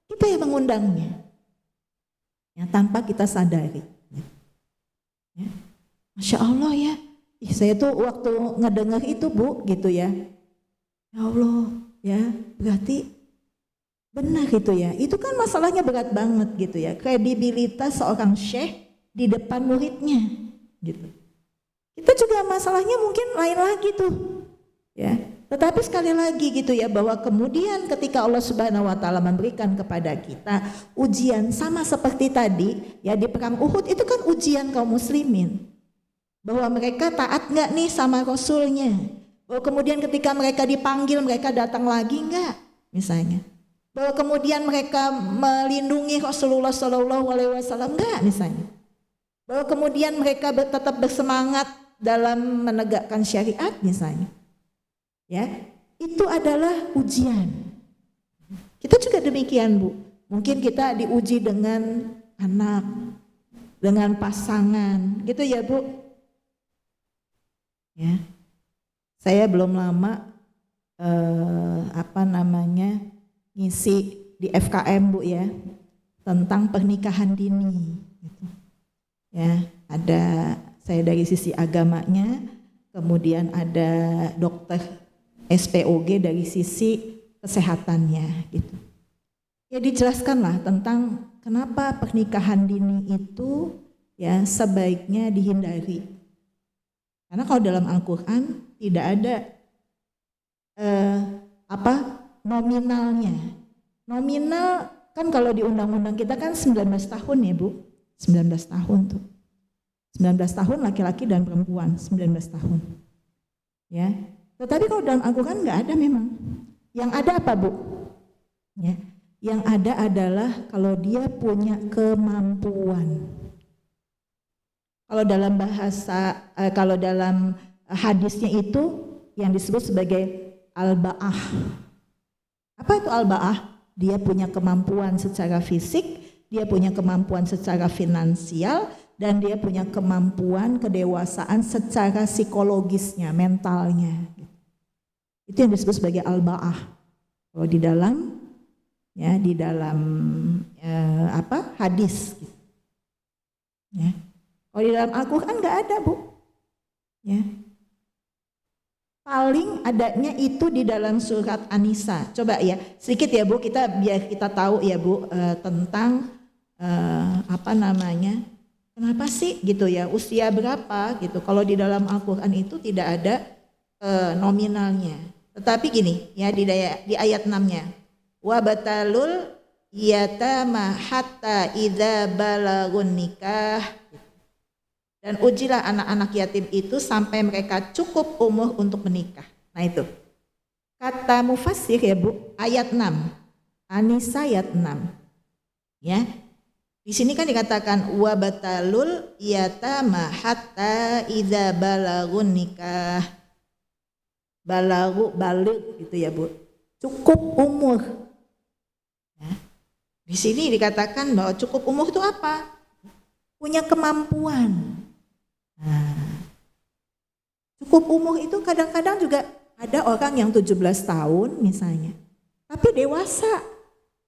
kita yang mengundangnya. Ya, tanpa kita sadari. Ya. Masya Allah ya. Saya tuh waktu ngedengar itu Bu gitu ya. Ya Allah ya, berarti benar gitu ya. Itu kan masalahnya berat banget gitu ya. Kredibilitas seorang syekh di depan muridnya gitu. Kita juga masalahnya mungkin lain lagi tuh. Ya. Tetapi sekali lagi gitu ya, bahwa kemudian ketika Allah Subhanahu wa taala memberikan kepada kita ujian sama seperti tadi ya di perang Uhud, itu kan ujian kaum muslimin. Bahwa mereka taat enggak nih sama Rasulnya. Bahwa kemudian ketika mereka dipanggil mereka datang lagi enggak misalnya. Bahwa kemudian mereka melindungi Rasulullah SAW enggak misalnya. Bahwa kemudian mereka tetap bersemangat dalam menegakkan syariat misalnya. Ya, itu adalah ujian. Kita juga demikian Bu. Mungkin kita diuji dengan anak, dengan pasangan, gitu ya Bu. Ya, saya belum lama ngisi di FKM Bu ya, tentang pernikahan dini. Gitu. Ya, ada saya dari sisi agamanya, kemudian ada dokter SPOG dari sisi kesehatannya. Gitu. Ya dijelaskanlah tentang kenapa pernikahan dini itu ya sebaiknya dihindari. Karena kalau dalam Al-Quran tidak ada nominalnya. Nominal kan kalau di undang-undang kita kan 19 tahun ya Bu. 19 tahun tuh. 19 tahun laki-laki dan perempuan, 19 tahun. Ya. Tetapi kalau dalam Al-Quran enggak ada memang. Yang ada apa Bu? Ya. Yang ada adalah kalau dia punya kemampuan. Kalau dalam bahasa, kalau dalam hadisnya itu yang disebut sebagai al-ba'ah. Apa itu al-ba'ah? Dia punya kemampuan secara fisik, dia punya kemampuan secara finansial, dan dia punya kemampuan kedewasaan secara psikologisnya, mentalnya. Itu yang disebut sebagai al-ba'ah. Kalau di dalam hadis. Ya. Kalau di dalam Al-Quran nggak ada Bu. Ya. Paling adanya itu di dalam surat An-Nisa. Coba ya, sedikit ya Bu, biar kita tahu ya Bu tentang kenapa sih gitu ya, usia berapa gitu. Kalau di dalam Al-Quran itu tidak ada nominalnya. Tetapi gini ya di ayat 6-nya. Wa batalul yatama hatta idza balagun nikah. Dan ujilah anak-anak yatim itu sampai mereka cukup umur untuk menikah. Nah itu. Kata mufassir ya Bu, ayat 6. An-Nisa ayat 6. Ya. Di sini kan dikatakan wa batalul yatama hatta idza balagun nikah. Balik gitu ya Bu. Cukup umur. Ya. Di sini dikatakan bahwa cukup umur itu apa? Punya kemampuan. Nah, cukup umur itu kadang-kadang juga ada orang yang 17 tahun misalnya, tapi dewasa.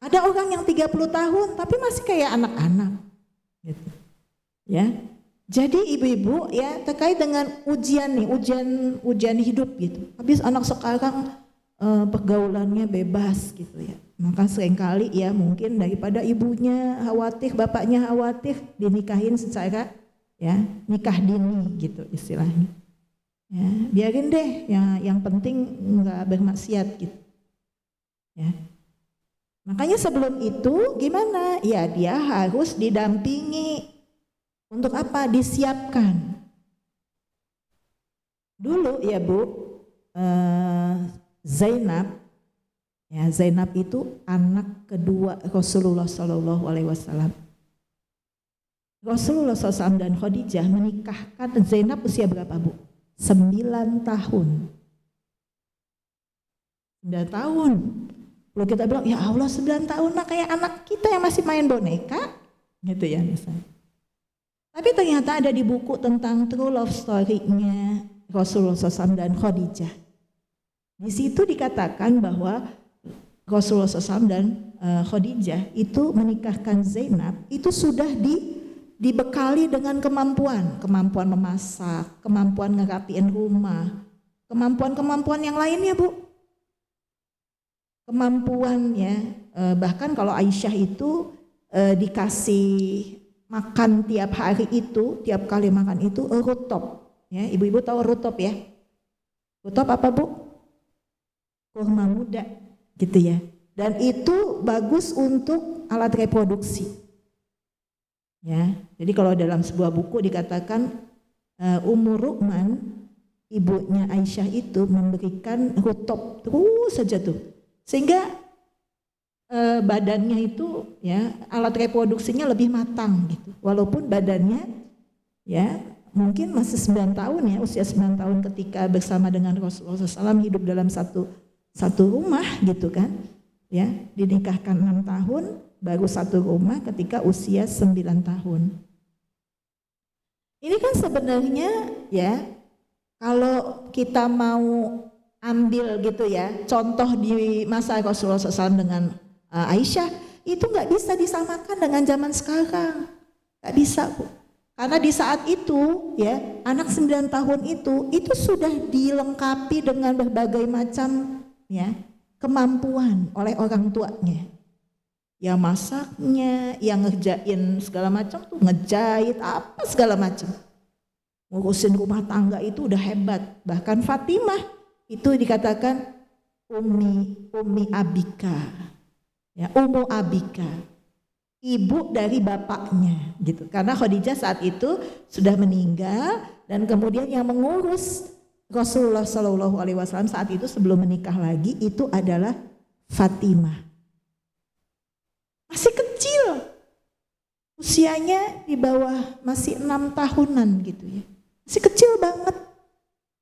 Ada orang yang 30 tahun tapi masih kayak anak-anak. Gitu. Ya. Jadi ibu-ibu ya terkait dengan ujian nih, ujian hidup gitu. Habis anak sekarang pergaulannya bebas gitu ya. Maka seringkali ya mungkin daripada ibunya khawatir, bapaknya khawatir, dinikahin secara ya nikah dini gitu istilahnya. Ya, biarin deh yang penting nggak bermaksiat gitu. Ya. Makanya sebelum itu gimana? Ya dia harus didampingi. Untuk apa? Disiapkan. Dulu ya Bu, Zainab itu anak kedua Rasulullah Shallallahu Alaihi Wasallam. Rasulullah SAW dan Khadijah menikahkan Zainab usia berapa Bu? 9 tahun. 9 tahun. Kalau kita bilang ya Allah 9 tahun mah kayak anak kita yang masih main boneka, gitu ya misalnya. Tapi ternyata ada di buku tentang true love story-nya Rasulullah SAW dan Khadijah. Di situ dikatakan bahwa Rasulullah SAW dan Khadijah itu menikahkan Zainab itu sudah dibekali dengan kemampuan memasak, kemampuan ngerapiin rumah, kemampuan yang lainnya Bu. Kemampuan ya, bahkan kalau Aisyah itu dikasih makan tiap hari itu, tiap kali makan itu rutop. Ya, ibu-ibu tahu rutop ya? Rutop apa Bu? Kurma muda, gitu ya. Dan itu bagus untuk alat reproduksi. Ya, jadi kalau dalam sebuah buku dikatakan Ummu Ruqman, ibunya Aisyah itu memberikan rutop terus saja tuh, sehingga badannya itu ya alat reproduksinya lebih matang gitu. Walaupun badannya ya mungkin masih 9 tahun ya, usia 9 tahun ketika bersama dengan Rasulullah SAW hidup dalam satu rumah gitu kan. Ya, dinikahkan 6 tahun baru satu rumah ketika usia 9 tahun. Ini kan sebenarnya ya kalau kita mau ambil gitu ya contoh di masa Rasulullah SAW dengan Aisyah itu nggak bisa disamakan dengan zaman sekarang, nggak bisa Bu. Karena di saat itu ya anak 9 tahun itu sudah dilengkapi dengan berbagai macam ya kemampuan oleh orang tuanya. Ya masaknya, yang ngerjain segala macam tuh, ngejahit apa segala macam. Ngurusin rumah tangga itu udah hebat. Bahkan Fatimah itu dikatakan Ummi Abika. Ya, Ummu Abika, ibu dari bapaknya gitu. Karena Khadijah saat itu sudah meninggal dan kemudian yang mengurus Rasulullah Shallallahu Alaihi Wasallam saat itu sebelum menikah lagi itu adalah Fatimah. Masih kecil, usianya di bawah masih 6 tahunan gitu ya, masih kecil banget.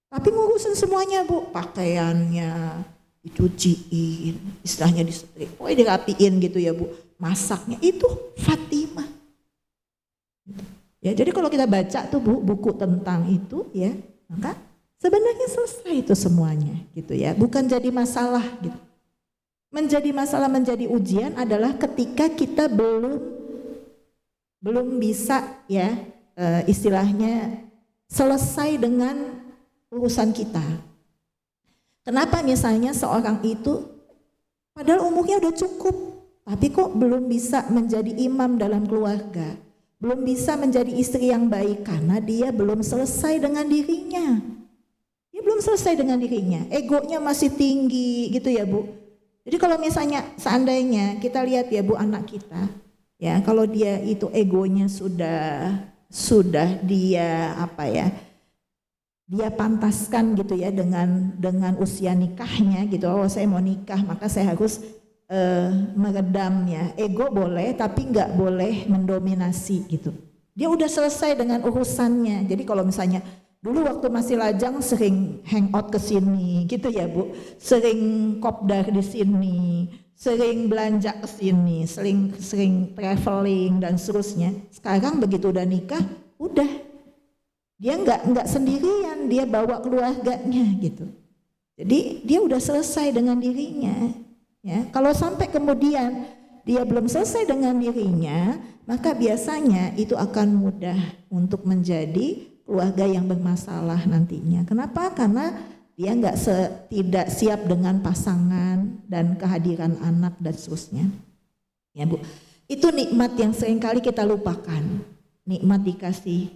Tapi ngurusin semuanya Bu, pakaiannya dicuciin, istilahnya disetrika, dirapiin gitu ya Bu. Masaknya itu Fatimah. Ya, jadi kalau kita baca tuh Bu, buku tentang itu ya, maka sebenarnya selesai itu semuanya gitu ya. Bukan jadi masalah gitu. Menjadi masalah, menjadi ujian adalah ketika kita belum bisa ya istilahnya selesai dengan urusan kita. Kenapa misalnya seorang itu padahal umurnya udah cukup, tapi kok belum bisa menjadi imam dalam keluarga, belum bisa menjadi istri yang baik karena dia belum selesai dengan dirinya. Dia belum selesai dengan dirinya, egonya masih tinggi gitu ya Bu. Jadi kalau misalnya seandainya kita lihat ya Bu anak kita, ya kalau dia itu egonya sudah dia apa ya? Dia pantaskan gitu ya dengan usia nikahnya gitu. Oh saya mau nikah maka saya harus meredam ya. Ego boleh tapi nggak boleh mendominasi gitu. Dia udah selesai dengan urusannya. Jadi kalau misalnya dulu waktu masih lajang sering hangout ke sini gitu ya Bu. Sering kopdar di sini, sering belanja ke sini, sering traveling dan seterusnya. Sekarang begitu udah nikah, udah dia nggak sendirian, dia bawa keluarganya gitu. Jadi dia udah selesai dengan dirinya. Ya, kalau sampai kemudian dia belum selesai dengan dirinya, maka biasanya itu akan mudah untuk menjadi keluarga yang bermasalah nantinya. Kenapa? Karena dia tidak siap dengan pasangan dan kehadiran anak dan seterusnya. Ya Bu, itu nikmat yang seringkali kita lupakan. Nikmat dikasih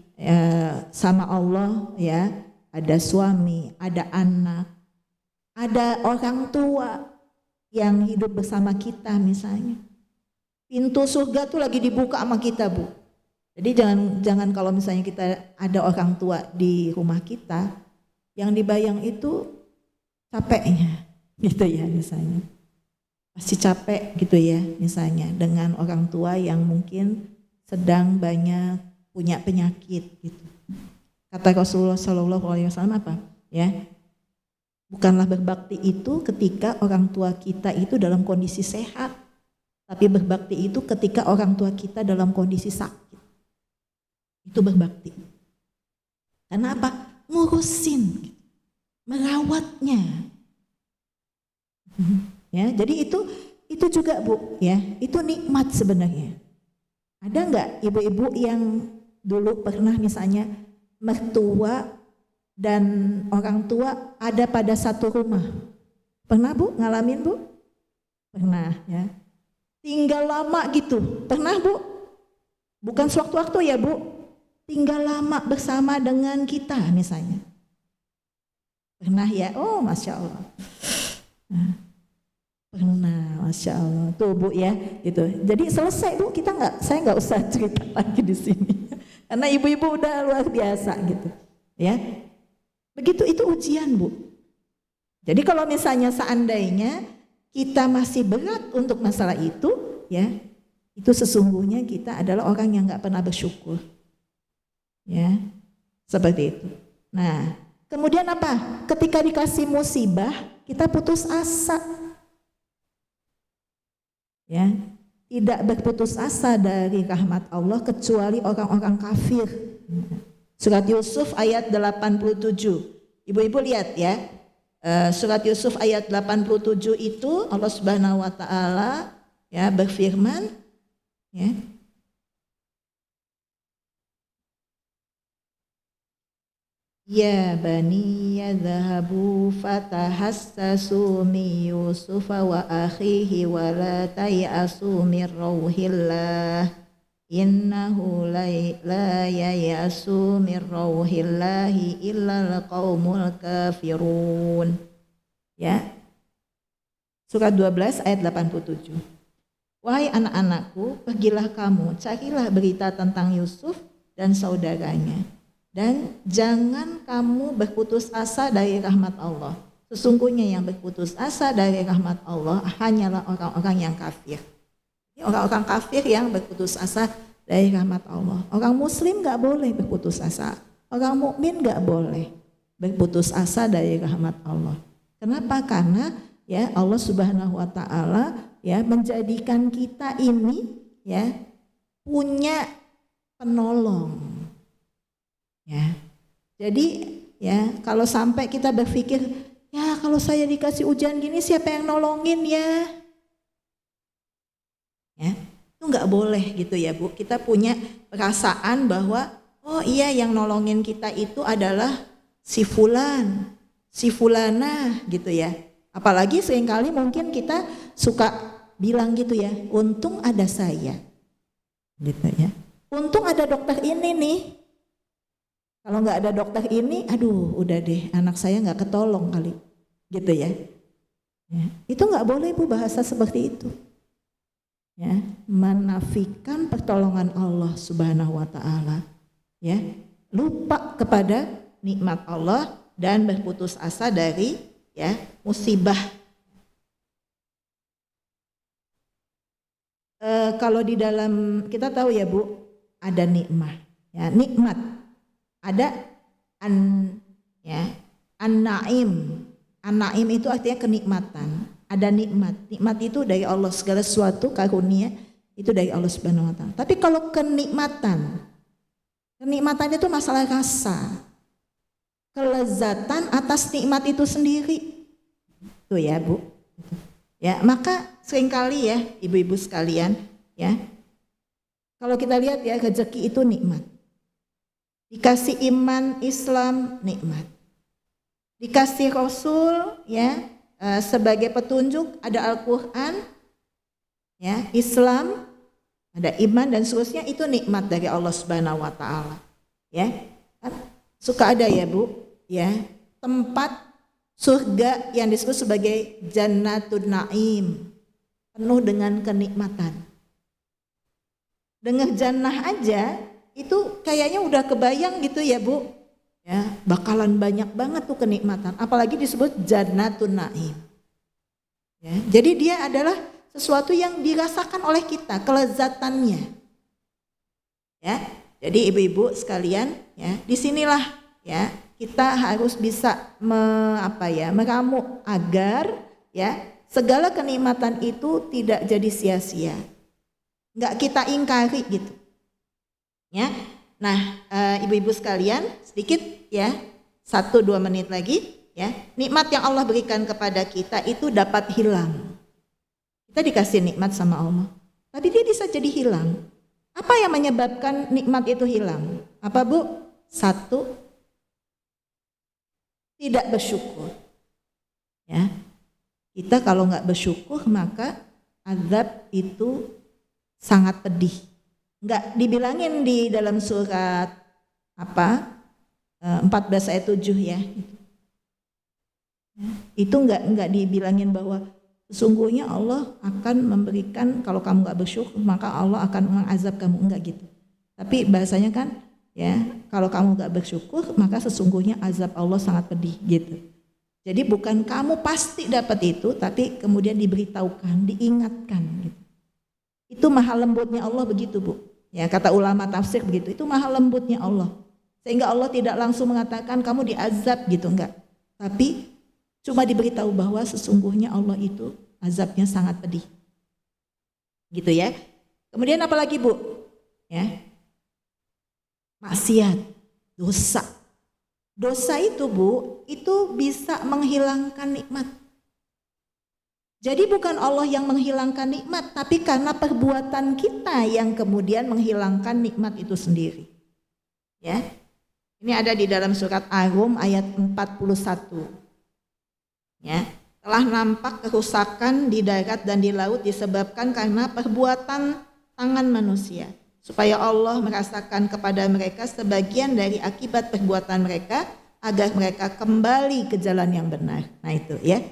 sama Allah ya, ada suami, ada anak, ada orang tua yang hidup bersama kita misalnya. Pintu surga tuh lagi dibuka sama kita Bu. Jadi jangan kalau misalnya kita ada orang tua di rumah kita, yang dibayang itu capeknya gitu ya misalnya. Pasti capek gitu ya misalnya dengan orang tua yang mungkin sedang banyak punya penyakit gitu. Kata Rasulullah SAW apa? Ya, bukanlah berbakti itu ketika orang tua kita itu dalam kondisi sehat, tapi berbakti itu ketika orang tua kita dalam kondisi sakit. Itu berbakti. Karena apa? Ngurusin, merawatnya. Ya, jadi itu juga Bu, ya, itu nikmat sebenarnya. Ada nggak ibu-ibu yang dulu pernah misalnya mertua dan orang tua ada pada satu rumah? Pernah Bu ngalamin Bu? Pernah ya. Tinggal lama gitu, pernah Bu? Bukan sewaktu-waktu ya Bu, tinggal lama bersama dengan kita misalnya. Pernah ya? Oh Masya Allah. Nah, pernah, Masya Allah. Tuh Bu ya, gitu. Jadi selesai Bu, saya nggak usah cerita lagi di sini. Karena ibu-ibu udah luar biasa gitu. Ya, begitu itu ujian Bu. Jadi kalau misalnya seandainya kita masih berat untuk masalah itu, ya, itu sesungguhnya kita adalah orang yang nggak pernah bersyukur. Ya, seperti itu. Nah, kemudian apa? Ketika dikasih musibah, kita putus asa. Ya, tidak berputus asa dari rahmat Allah kecuali orang-orang kafir. Surat Yusuf ayat 87. Ibu-ibu lihat ya. Surat Yusuf ayat 87 itu Allah Subhanahu wa taala ya berfirman ya. Ya bani yadhhabu fatahassasu min Yusufa wa akhihi wa la tay'asu min rauhillah innahu la yayasu min rauhillahi illa alqaumul kafirun. Ya. Surat 12 ayat 87. Wahai anak-anakku, pergilah kamu, carilah berita tentang Yusuf dan saudaranya. Dan jangan kamu berputus asa dari rahmat Allah. Sesungguhnya yang berputus asa dari rahmat Allah hanyalah orang-orang yang kafir. Orang-orang kafir yang berputus asa dari rahmat Allah. Orang muslim gak boleh berputus asa. Orang mukmin gak boleh berputus asa dari rahmat Allah. Kenapa? Karena ya Allah Subhanahu wa taala ya menjadikan kita ini ya punya penolong. Ya, jadi ya kalau sampai kita berpikir ya kalau saya dikasih ujian gini siapa yang nolongin ya? Ya, itu nggak boleh gitu ya Bu. Kita punya perasaan bahwa oh iya yang nolongin kita itu adalah si fulan, si fulana gitu ya. Apalagi seringkali mungkin kita suka bilang gitu ya, untung ada saya, gitu ya. Untung ada dokter ini nih. Kalau nggak ada dokter ini, aduh udah deh anak saya nggak ketolong kali, gitu ya. Ya itu nggak boleh Bu bahasa seperti itu. Ya, menafikan pertolongan Allah Subhanahu wa taala. Ya, lupa kepada nikmat Allah dan berputus asa dari ya musibah. Kalau di dalam kita tahu ya Bu, ada nikmat. Ya, nikmat. Ada an-naim. An-naim itu artinya kenikmatan. Ada nikmat. Nikmat itu dari Allah, segala sesuatu karunia itu dari Allah Subhanahu wa taala. Tapi kalau kenikmatan itu masalah rasa. Kelezatan atas nikmat itu sendiri. Tuh ya, Bu. Ya, maka seringkali ya ibu-ibu sekalian, ya. Kalau kita lihat ya, rezeki itu nikmat. Dikasih iman Islam nikmat. Dikasih Rasul ya sebagai petunjuk, ada Al-Qur'an ya, Islam, ada iman dan seterusnya, itu nikmat dari Allah Subhanahu wa taala. Ya. Kan suka ada ya, Bu, ya, tempat surga yang disebut sebagai Jannatun Naim, penuh dengan kenikmatan. Dengar jannah aja itu kayaknya udah kebayang gitu ya, Bu. Ya, bakalan banyak banget tuh kenikmatan, apalagi disebut Jannatun Naim. Ya, jadi dia adalah sesuatu yang dirasakan oleh kita, kelezatannya. Ya. Jadi ibu-ibu sekalian, ya, disinilah ya kita harus bisa meramu agar ya segala kenikmatan itu tidak jadi sia-sia. Enggak kita ingkari gitu. Ya. Nah, ibu-ibu sekalian, sedikit ya, 1-2 menit lagi ya. Nikmat yang Allah berikan kepada kita itu dapat hilang. Kita dikasih nikmat sama Allah, tapi dia bisa jadi hilang. Apa yang menyebabkan nikmat itu hilang? Apa, Bu? 1, tidak bersyukur. Ya. Kita kalau nggak bersyukur maka azab itu sangat pedih. Nggak dibilangin di dalam surat 14 ayat 7 ya. Itu nggak dibilangin bahwa sesungguhnya Allah akan memberikan, kalau kamu nggak bersyukur maka Allah akan mengazab kamu, enggak gitu. Tapi bahasanya kan ya, kalau kamu nggak bersyukur maka sesungguhnya azab Allah sangat pedih gitu. Jadi bukan kamu pasti dapat itu, tapi kemudian diberitahukan, diingatkan gitu. Itu maha lembutnya Allah begitu, Bu. Ya, kata ulama tafsir begitu. Itu maha lembutnya Allah. Sehingga Allah tidak langsung mengatakan kamu diazab gitu, enggak. Tapi cuma diberitahu bahwa sesungguhnya Allah itu azabnya sangat pedih. Gitu ya. Kemudian apalagi, Bu? Ya. Maksiat, dosa. Dosa itu, Bu, itu bisa menghilangkan nikmat. Jadi bukan Allah yang menghilangkan nikmat, tapi karena perbuatan kita yang kemudian menghilangkan nikmat itu sendiri. Ya. Ini ada di dalam surat Ar-Rum ayat 41. Ya. Telah nampak kerusakan di darat dan di laut disebabkan karena perbuatan tangan manusia, supaya Allah merasakan kepada mereka sebagian dari akibat perbuatan mereka, agar mereka kembali ke jalan yang benar. Nah itu ya.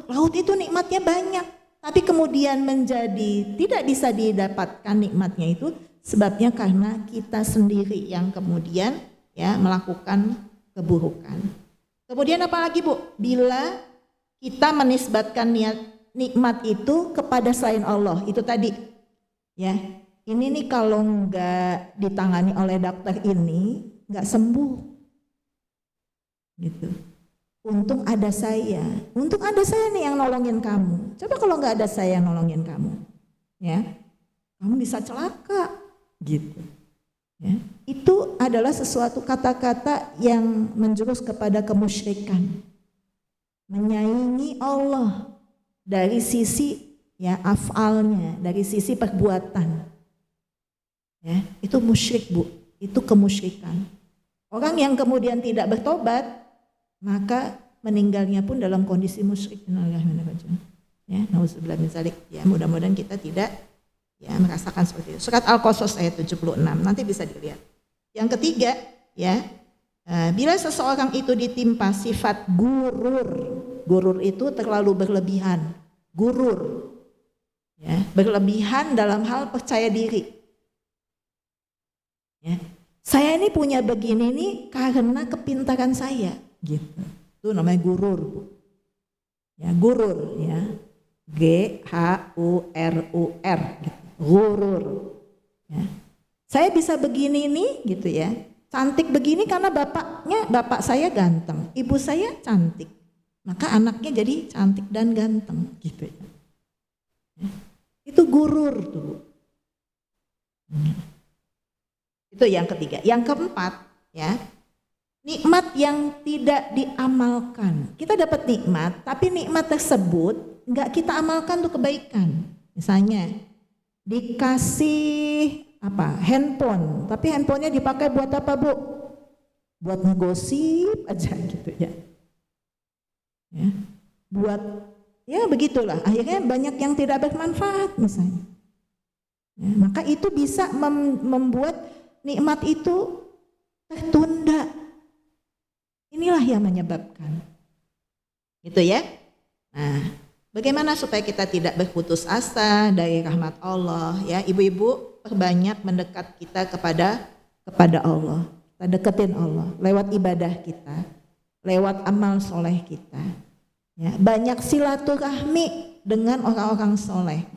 Laut itu nikmatnya banyak, tapi kemudian menjadi tidak bisa didapatkan nikmatnya itu sebabnya karena kita sendiri yang kemudian ya melakukan keburukan. Kemudian apalagi, Bu? Bila kita menisbatkan nikmat itu kepada selain Allah, itu tadi ya. Ini nih kalau nggak ditangani oleh dokter ini nggak sembuh, gitu. Untung ada saya nih yang nolongin kamu. Coba kalau nggak ada saya yang nolongin kamu, ya, kamu bisa celaka, gitu. Ya. Itu adalah sesuatu kata-kata yang menjurus kepada kemusyrikan, menyaingi Allah dari sisi ya afalnya, dari sisi perbuatan. Ya, itu musyrik, Bu, itu kemusyrikan. Orang yang kemudian tidak bertobat maka meninggalnya pun dalam kondisi musyrik. Ya, nauzubillah min dzalik. Ya, mudah-mudahan kita tidak ya merasakan seperti itu. Surat Al-Qasas ayat 76, nanti bisa dilihat. Yang ketiga, ya, bila seseorang itu ditimpa sifat gurur itu terlalu berlebihan. Gurur, ya, berlebihan dalam hal percaya diri. Ya, saya ini punya begini nih karena kepintaran saya. Gitu. Itu namanya gurur, Bu. Ya, gurur ya. G-H-U-R-U-R gitu. Gurur. Ya. Saya bisa begini nih gitu ya. Cantik begini karena bapak saya ganteng, ibu saya cantik. Maka anaknya jadi cantik dan ganteng gitu ya. Ya. Itu gurur tuh. Ya. Itu yang ketiga. Yang keempat ya. Nikmat yang tidak diamalkan. Kita dapat nikmat, tapi nikmat tersebut enggak kita amalkan untuk kebaikan. Misalnya, dikasih apa handphone, tapi handphonenya dipakai buat apa Bu? Buat ngegosip aja gitu ya. Ya, buat ya begitulah, akhirnya banyak yang tidak bermanfaat misalnya. Ya, maka itu bisa membuat nikmat itu tertunda. Inilah yang menyebabkan. Gitu ya. Nah, bagaimana supaya kita tidak berputus asa dari rahmat Allah ya? Ibu-ibu perbanyak mendekat kita kepada Allah. Kita deketin Allah lewat ibadah kita, lewat amal soleh kita. Ya, banyak silaturahmi dengan orang-orang soleh.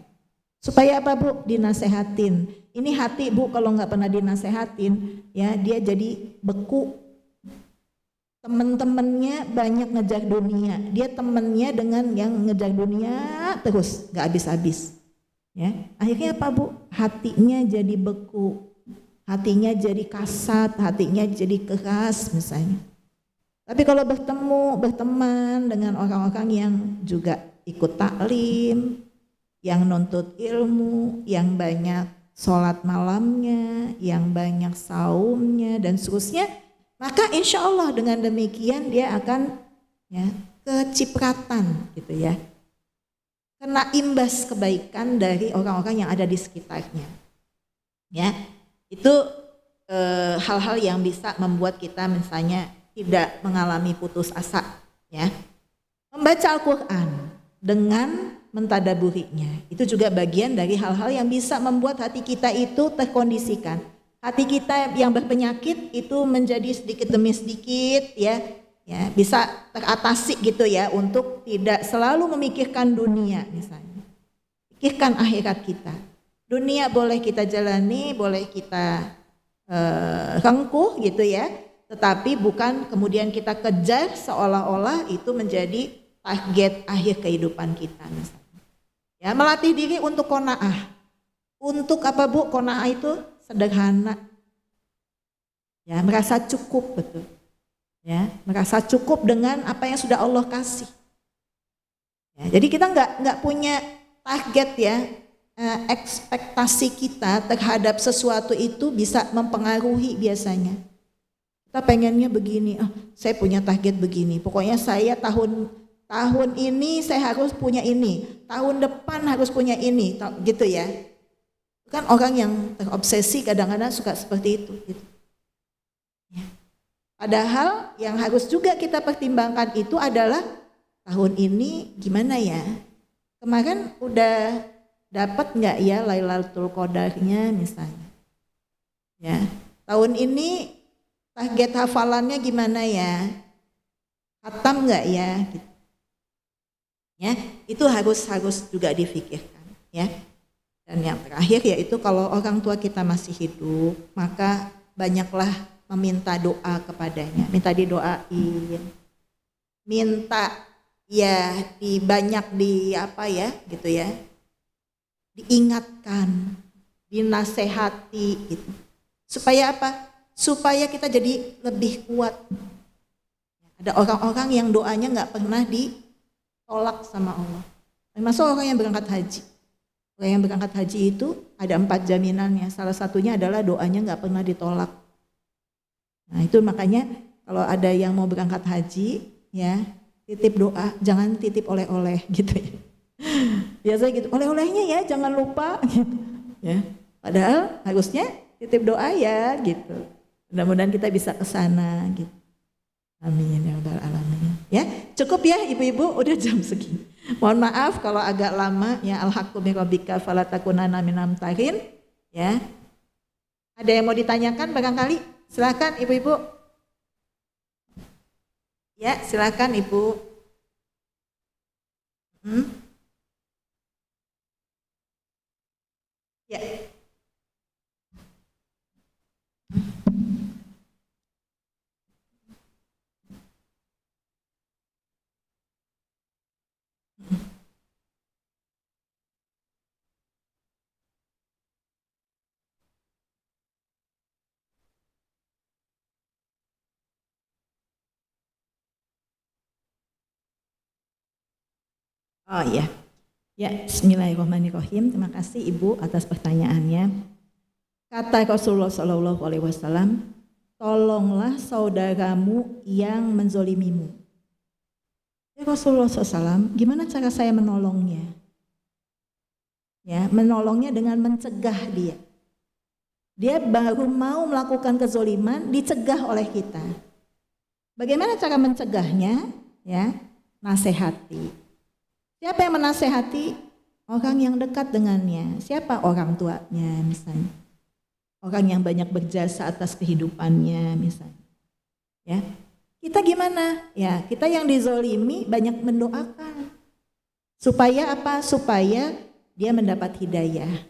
Supaya apa Bu? Dinasehatin. Ini hati Bu kalau nggak pernah dinasehatin, ya dia jadi beku. Teman-temannya banyak ngejar dunia, dia temennya dengan yang ngejar dunia terus nggak habis-habis. Ya, akhirnya apa Bu? Hatinya jadi beku, hatinya jadi kasar, hatinya jadi keras misalnya. Tapi kalau berteman dengan orang-orang yang juga ikut taklim, yang nuntut ilmu, yang banyak sholat malamnya, yang banyak saumnya dan seterusnya, maka insya Allah dengan demikian dia akan ya kecipratan gitu ya, kena imbas kebaikan dari orang-orang yang ada di sekitarnya. Ya, itu hal-hal yang bisa membuat kita misalnya tidak mengalami putus asa. Ya, membaca Al-Quran dengan mentadaburinya itu juga bagian dari hal-hal yang bisa membuat hati kita itu terkondisikan. Hati kita yang berpenyakit itu menjadi sedikit demi sedikit ya bisa teratasi gitu ya, untuk tidak selalu memikirkan dunia misalnya. Pikirkan akhirat kita. Dunia boleh kita jalani, boleh kita rengkuh gitu ya, tetapi bukan kemudian kita kejar seolah-olah itu menjadi target akhir kehidupan kita misalnya. Ya, melatih diri untuk qanaah. Untuk apa Bu? Qanaah itu sederhana. Ya, merasa cukup betul. Ya, merasa cukup dengan apa yang sudah Allah kasih. Ya, jadi kita nggak punya target ya, ekspektasi kita terhadap sesuatu itu bisa mempengaruhi biasanya. Kita pengennya begini, saya punya target begini. Pokoknya saya tahun ini saya harus punya ini, tahun depan harus punya ini, gitu ya. Kan orang yang terobsesi kadang-kadang suka seperti itu. Gitu. Ya. Padahal yang harus juga kita pertimbangkan itu adalah tahun ini gimana ya? Kemarin udah dapat nggak ya Lailatul Qadarnya misalnya? Ya, tahun ini target hafalannya gimana ya? Khatam nggak ya? Gitu. Ya, itu harus juga difikirkan. Ya. Dan yang terakhir yaitu kalau orang tua kita masih hidup, maka banyaklah meminta doa kepadanya, minta didoain, minta ya banyak gitu ya, diingatkan, dinasehati gitu. Supaya apa? Supaya kita jadi lebih kuat. Ada orang-orang yang doanya nggak pernah ditolak sama Allah. Termasuk orang yang berangkat haji. Orang yang berangkat haji itu ada 4 jaminannya. Salah satunya adalah doanya nggak pernah ditolak. Nah itu makanya kalau ada yang mau berangkat haji, ya titip doa, jangan titip oleh-oleh gitu ya. Biasanya gitu, oleh-olehnya ya jangan lupa gitu. Ya, padahal harusnya titip doa ya gitu. Mudah-mudahan kita bisa ke sana gitu. Amin ya rabbal alamin. Ya, cukup ya ibu-ibu, udah jam segini. Mohon maaf kalau agak lama ya. Al-haqqu min rabbika fala takunanna minal mumtarin. Ya. Ada yang mau ditanyakan barangkali? Silakan ibu-ibu. Ya, silakan Ibu. Ya. Oh iya. Ya, bismillahirrahmanirrahim. Terima kasih Ibu atas pertanyaannya. Kata Rasulullah SAW, tolonglah saudaramu yang menzolimimu. Ya Rasulullah SAW, gimana cara saya menolongnya? Ya, menolongnya dengan mencegah dia. Dia baru mau melakukan kezoliman, dicegah oleh kita. Bagaimana cara mencegahnya? Ya, nasihati. Siapa yang menasehati? Orang yang dekat dengannya. Siapa? Orang tuanya misalnya. Orang yang banyak berjasa atas kehidupannya misalnya. Ya, kita gimana? Ya, kita yang dizolimi banyak mendoakan. Supaya apa? Supaya dia mendapat hidayah.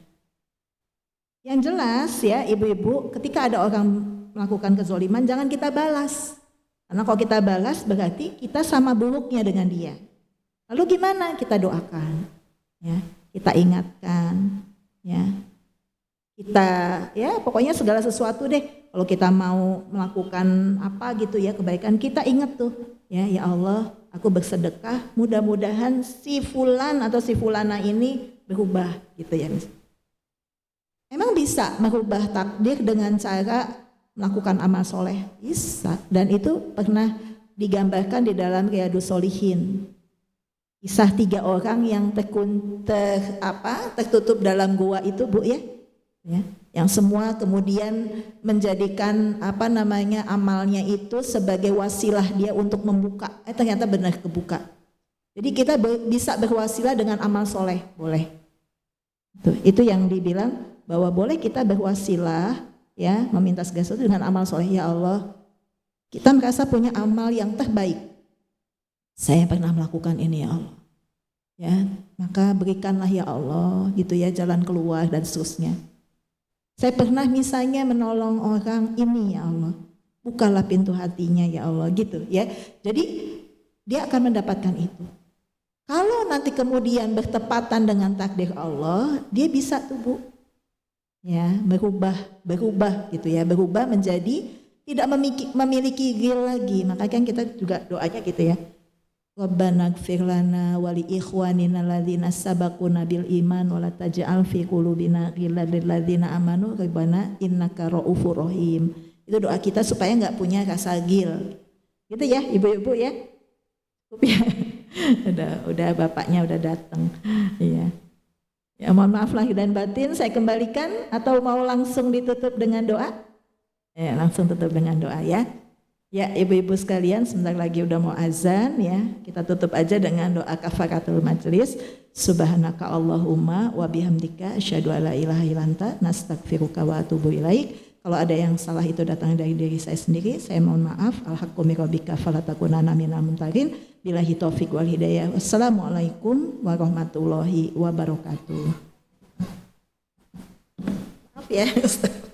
Yang jelas ya ibu-ibu, ketika ada orang melakukan kezoliman jangan kita balas. Karena kalau kita balas berarti kita sama buruknya dengan dia. Lalu gimana? Kita doakan, ya, kita ingatkan, ya, kita, ya, pokoknya segala sesuatu deh. Kalau kita mau melakukan apa gitu ya kebaikan, kita ingat tuh, ya Allah, aku bersedekah, mudah-mudahan si fulan atau si fulana ini berubah, gitu ya. Emang bisa merubah takdir dengan cara melakukan amal soleh? Bisa, dan itu pernah digambarkan di dalam Riyadhus Shalihin. Kisah 3 orang yang tertutup dalam gua itu Bu ya, yang semua kemudian menjadikan amalnya itu sebagai wasilah dia untuk membuka. Ternyata benar kebuka. Jadi kita bisa berwasilah dengan amal soleh, boleh. Itu yang dibilang bahwa boleh kita berwasilah ya meminta segala sesuatu dengan amal soleh. Ya Allah, kita merasa punya amal yang terbaik. Saya pernah melakukan ini ya Allah, ya maka berikanlah ya Allah gitu ya jalan keluar dan seterusnya. Saya pernah misalnya menolong orang ini ya Allah, bukalah pintu hatinya ya Allah gitu ya. Jadi dia akan mendapatkan itu. Kalau nanti kemudian bertepatan dengan takdir Allah, dia bisa tuh Bu, ya berubah gitu ya, berubah menjadi tidak memiliki ghil lagi. Makanya kan kita juga doanya gitu ya. Rabbana ighfir lana wa li ikhwanina alladzina sabaquna bil iman wa la taj'al fi qulubina ghillan lil ladzina amanu rabbana innaka raufur rahim. Itu doa kita supaya enggak punya rasa ghil. Gitu ya, ibu-ibu ya. udah bapaknya udah datang. Iya. Ya mohon maaf lahir dan batin, saya kembalikan atau mau langsung ditutup dengan doa? Ya, langsung tutup dengan doa ya. Ya ibu-ibu sekalian, sebentar lagi udah mau azan ya. Kita tutup aja dengan doa kafaratul majlis. Subhanaka Allahumma wa bihamdika asyhadu alla ilaha illa anta nastaghfiruka wa atubu ilaik. Kalau ada yang salah itu datang dari diri saya sendiri, saya mohon maaf. Al-haqqu min rabbika fala takunanna minal mumtarin. Billahi taufik wal hidayah. Wassalamualaikum warahmatullahi wabarakatuh. Maaf ya Ustaz.